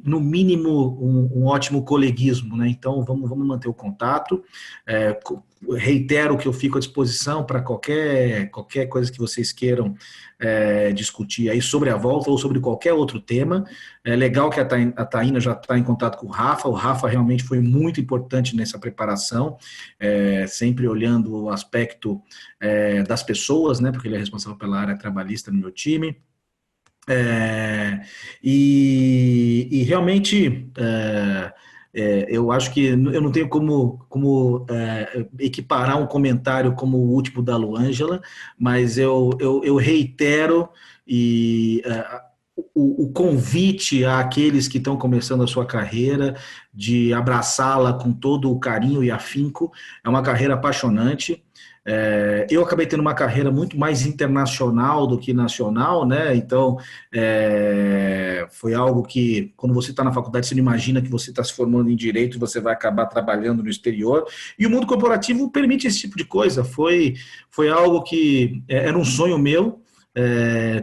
no mínimo, um ótimo coleguismo, né? Então, vamos manter o contato. Reitero que eu fico à disposição para qualquer coisa que vocês queiram discutir aí sobre a volta ou sobre qualquer outro tema. É legal que a Taína já está em contato com o Rafa realmente foi muito importante nessa preparação, sempre olhando o aspecto das pessoas, né, porque ele é responsável pela área trabalhista no meu time. Realmente, eu acho que eu não tenho como equiparar um comentário como o último da Luângela, mas eu reitero o convite àqueles que estão começando a sua carreira, de abraçá-la com todo o carinho e afinco. É uma carreira apaixonante. Eu acabei tendo uma carreira muito mais internacional do que nacional, né? Então, foi algo que, quando você está na faculdade, você não imagina que você está se formando em direito e você vai acabar trabalhando no exterior. E o mundo corporativo permite esse tipo de coisa. Foi algo que era um sonho meu,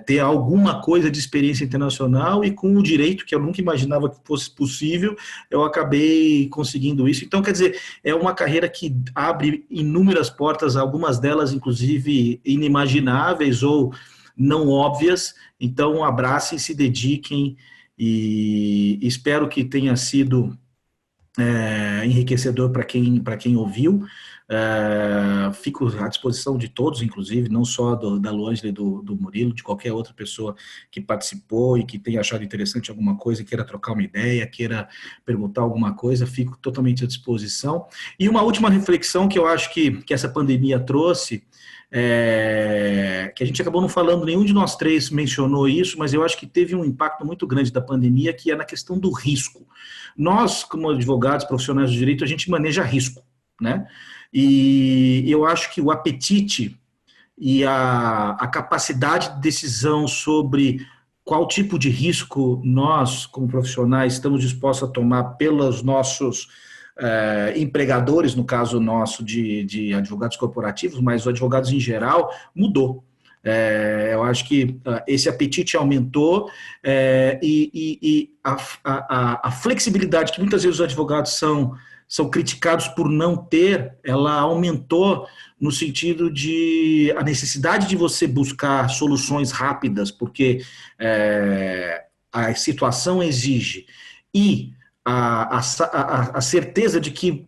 ter alguma coisa de experiência internacional, e com o direito, que eu nunca imaginava que fosse possível, eu acabei conseguindo isso. Então, quer dizer, é uma carreira que abre inúmeras portas, algumas delas, inclusive, inimagináveis ou não óbvias. Então, abracem, se dediquem, e espero que tenha sido enriquecedor para quem ouviu. Fico à disposição de todos, inclusive, não só da Luângela e do Murilo, de qualquer outra pessoa que participou e que tenha achado interessante alguma coisa, queira trocar uma ideia, queira perguntar alguma coisa, fico totalmente à disposição. E uma última reflexão que eu acho que essa pandemia trouxe, que a gente acabou não falando, nenhum de nós três mencionou isso, mas eu acho que teve um impacto muito grande da pandemia, que é na questão do risco. Nós, como advogados, profissionais do direito, a gente maneja risco, né? E eu acho que o apetite e a capacidade de decisão sobre qual tipo de risco nós, como profissionais, estamos dispostos a tomar pelos nossos empregadores, no caso nosso de advogados corporativos, mas os advogados em geral, mudou. Eu acho que esse apetite aumentou, e a flexibilidade que muitas vezes os advogados são criticados por não ter, ela aumentou no sentido de a necessidade de você buscar soluções rápidas, porque a situação exige, e a certeza de que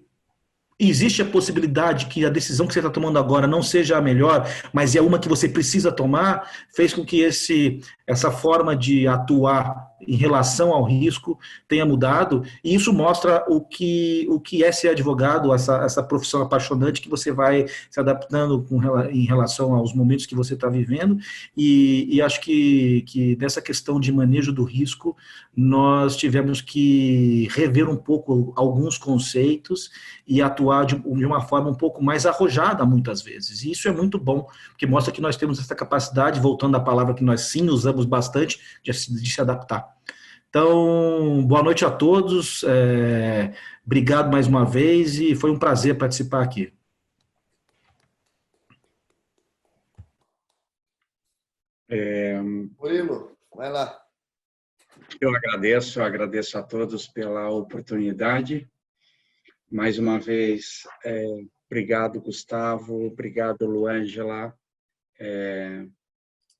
existe a possibilidade que a decisão que você está tomando agora não seja a melhor, mas é uma que você precisa tomar, fez com que essa forma de atuar em relação ao risco tenha mudado, e isso mostra o que é ser advogado, essa profissão apaixonante, que você vai se adaptando em relação aos momentos que você está vivendo, e acho que nessa questão de manejo do risco, nós tivemos que rever um pouco alguns conceitos e atuar de uma forma um pouco mais arrojada, muitas vezes. E isso é muito bom, porque mostra que nós temos essa capacidade, voltando à palavra que nós sim usamos bastante, de se adaptar. Então, boa noite a todos, obrigado mais uma vez, e foi um prazer participar aqui. Murilo, vai lá. Eu agradeço a todos pela oportunidade. Mais uma vez, obrigado, Gustavo, obrigado, Luângela.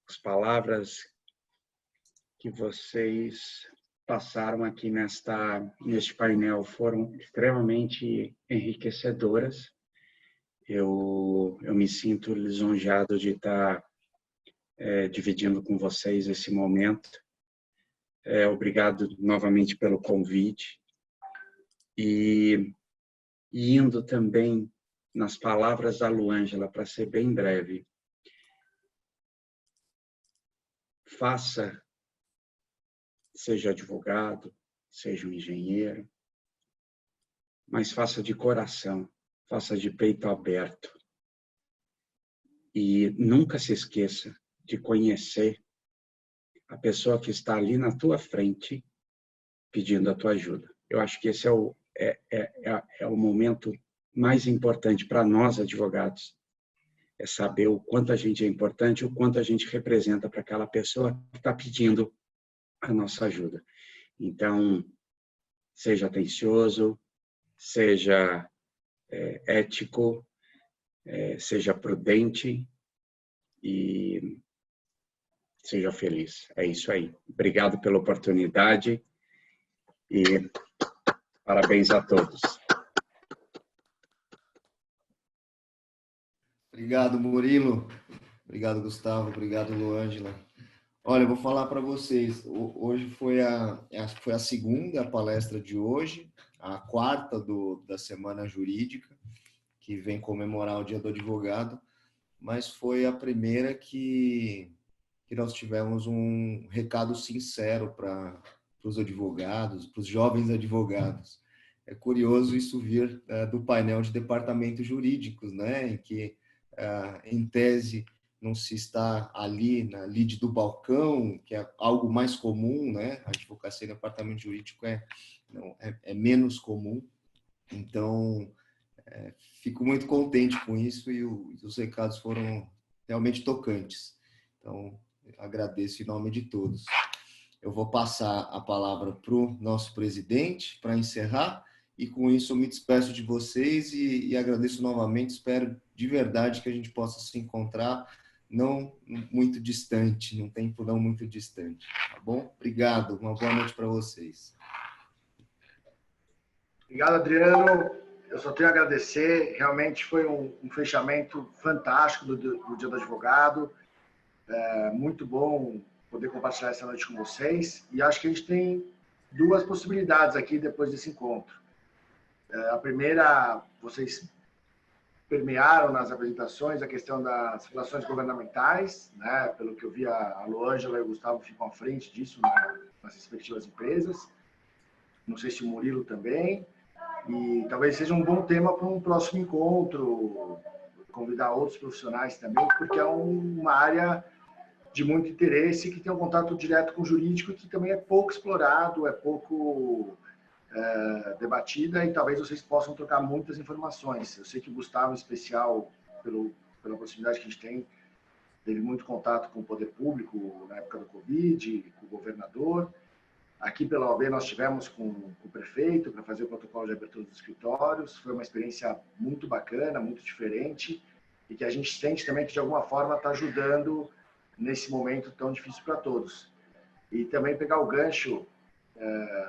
As palavras que vocês passaram aqui neste painel foram extremamente enriquecedoras. Eu me sinto lisonjeado de estar dividindo com vocês esse momento. Obrigado novamente pelo convite. E indo também nas palavras da Luângela, para ser bem breve, seja advogado, seja um engenheiro, mas faça de coração, faça de peito aberto. E nunca se esqueça de conhecer a pessoa que está ali na tua frente pedindo a tua ajuda. Eu acho que esse é o momento mais importante para nós, advogados, é saber o quanto a gente é importante, o quanto a gente representa para aquela pessoa que está pedindo a nossa ajuda. Então, seja atencioso, seja ético, seja prudente e seja feliz. É isso aí. Obrigado pela oportunidade e parabéns a todos. Obrigado, Murilo. Obrigado, Gustavo. Obrigado, Luângela. Olha, eu vou falar para vocês. Hoje foi a segunda palestra de hoje, a quarta da Semana Jurídica, que vem comemorar o Dia do Advogado, mas foi a primeira que nós tivemos um recado sincero para os advogados, para os jovens advogados. É curioso isso vir do painel de departamentos jurídicos, né, em que, em tese, não se está ali na lide do balcão, que é algo mais comum, né? A advocacia em departamento jurídico é menos comum. Então, fico muito contente com isso e os recados foram realmente tocantes. Então, agradeço em nome de todos. Eu vou passar a palavra para o nosso presidente para encerrar e com isso eu me despeço de vocês e agradeço novamente. Espero de verdade que a gente possa se encontrar não muito distante, num tempo não muito distante, tá bom? Obrigado, uma boa noite para vocês. Obrigado, Adriano. Eu só tenho a agradecer. Realmente foi um fechamento fantástico do Dia do Advogado. Muito bom poder compartilhar essa noite com vocês. E acho que a gente tem duas possibilidades aqui depois desse encontro. A primeira, vocês permearam nas apresentações a questão das relações governamentais, né? Pelo que eu vi, a Loângela e o Gustavo ficam à frente disso nas respectivas empresas. Não sei se o Murilo também. E talvez seja um bom tema para um próximo encontro, convidar outros profissionais também, porque é uma área de muito interesse, que tem um contato direto com o jurídico, que também é pouco explorado, é pouco debatida, e talvez vocês possam trocar muitas informações. Eu sei que o Gustavo, em especial, pela proximidade que a gente tem, teve muito contato com o poder público na época do Covid, com o governador. Aqui pela OAB nós tivemos com o prefeito para fazer o protocolo de abertura dos escritórios. Foi uma experiência muito bacana, muito diferente, e que a gente sente também que de alguma forma está ajudando nesse momento tão difícil para todos. E também pegar o gancho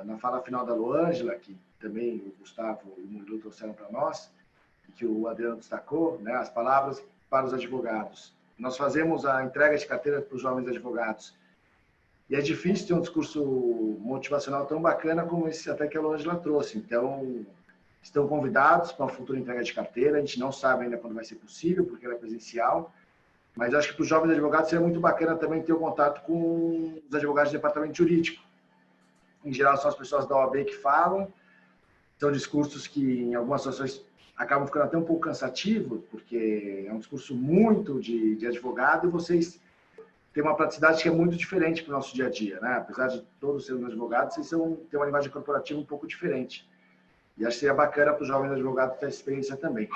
na fala final da Loângela, que também o Gustavo e o Murilo trouxeram para nós, e que o Adriano destacou, né, as palavras para os advogados. Nós fazemos a entrega de carteira para os jovens advogados. E é difícil ter um discurso motivacional tão bacana como esse até que a Loângela trouxe. Então, estão convidados para uma futura entrega de carteira. A gente não sabe ainda quando vai ser possível, porque ela é presencial. Mas acho que para os jovens advogados seria muito bacana também ter o contato com os advogados do departamento jurídico. Em geral, são as pessoas da OAB que falam. São discursos que, em algumas situações, acabam ficando até um pouco cansativos, porque é um discurso muito de advogado e vocês têm uma praticidade que é muito diferente para o nosso dia a dia, né? Apesar de todos serem advogados, vocês têm uma linguagem corporativa um pouco diferente. E acho que seria bacana para os jovens advogados ter essa experiência também.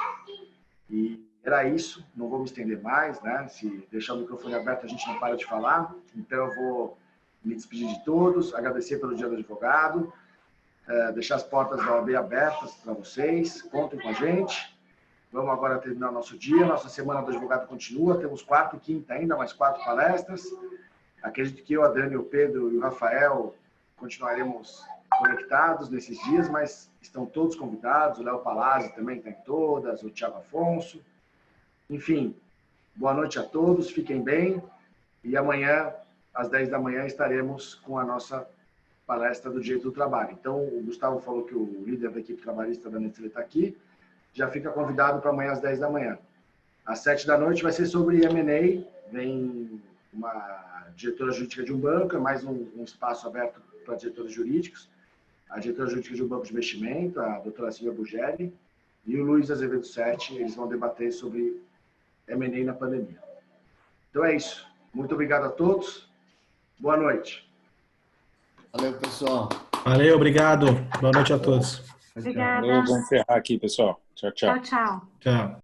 E era isso, não vou me estender mais, né? Se deixar o microfone aberto, a gente não para de falar. Então, eu vou me despedir de todos, agradecer pelo Dia do Advogado, deixar as portas da OAB abertas para vocês, contem com a gente. Vamos agora terminar o nosso dia, nossa Semana do Advogado continua, temos quarta e quinta ainda, mais 4 palestras. Acredito que eu, a Dani, o Pedro e o Rafael continuaremos conectados nesses dias, mas estão todos convidados, o Léo Palazzi também está em todas, o Thiago Afonso. Enfim, boa noite a todos, fiquem bem, e amanhã, às 10 da manhã, estaremos com a nossa palestra do Direito do Trabalho. Então, o Gustavo falou que o líder da equipe trabalhista da Nestlé está aqui, já fica convidado para amanhã às 10 da manhã. Às 7 da noite vai ser sobre M&A, vem uma diretora jurídica de um banco, é mais um espaço aberto para diretores jurídicos, a diretora jurídica de um banco de investimento, a doutora Silvia Bugelli, e o Luiz Azevedo Sete, eles vão debater sobre M&A na pandemia. Então é isso. Muito obrigado a todos. Boa noite. Valeu, pessoal. Valeu, obrigado. Boa noite a todos. Obrigada. Vamos encerrar aqui, pessoal. Tchau, tchau. Tchau, tchau. Tchau.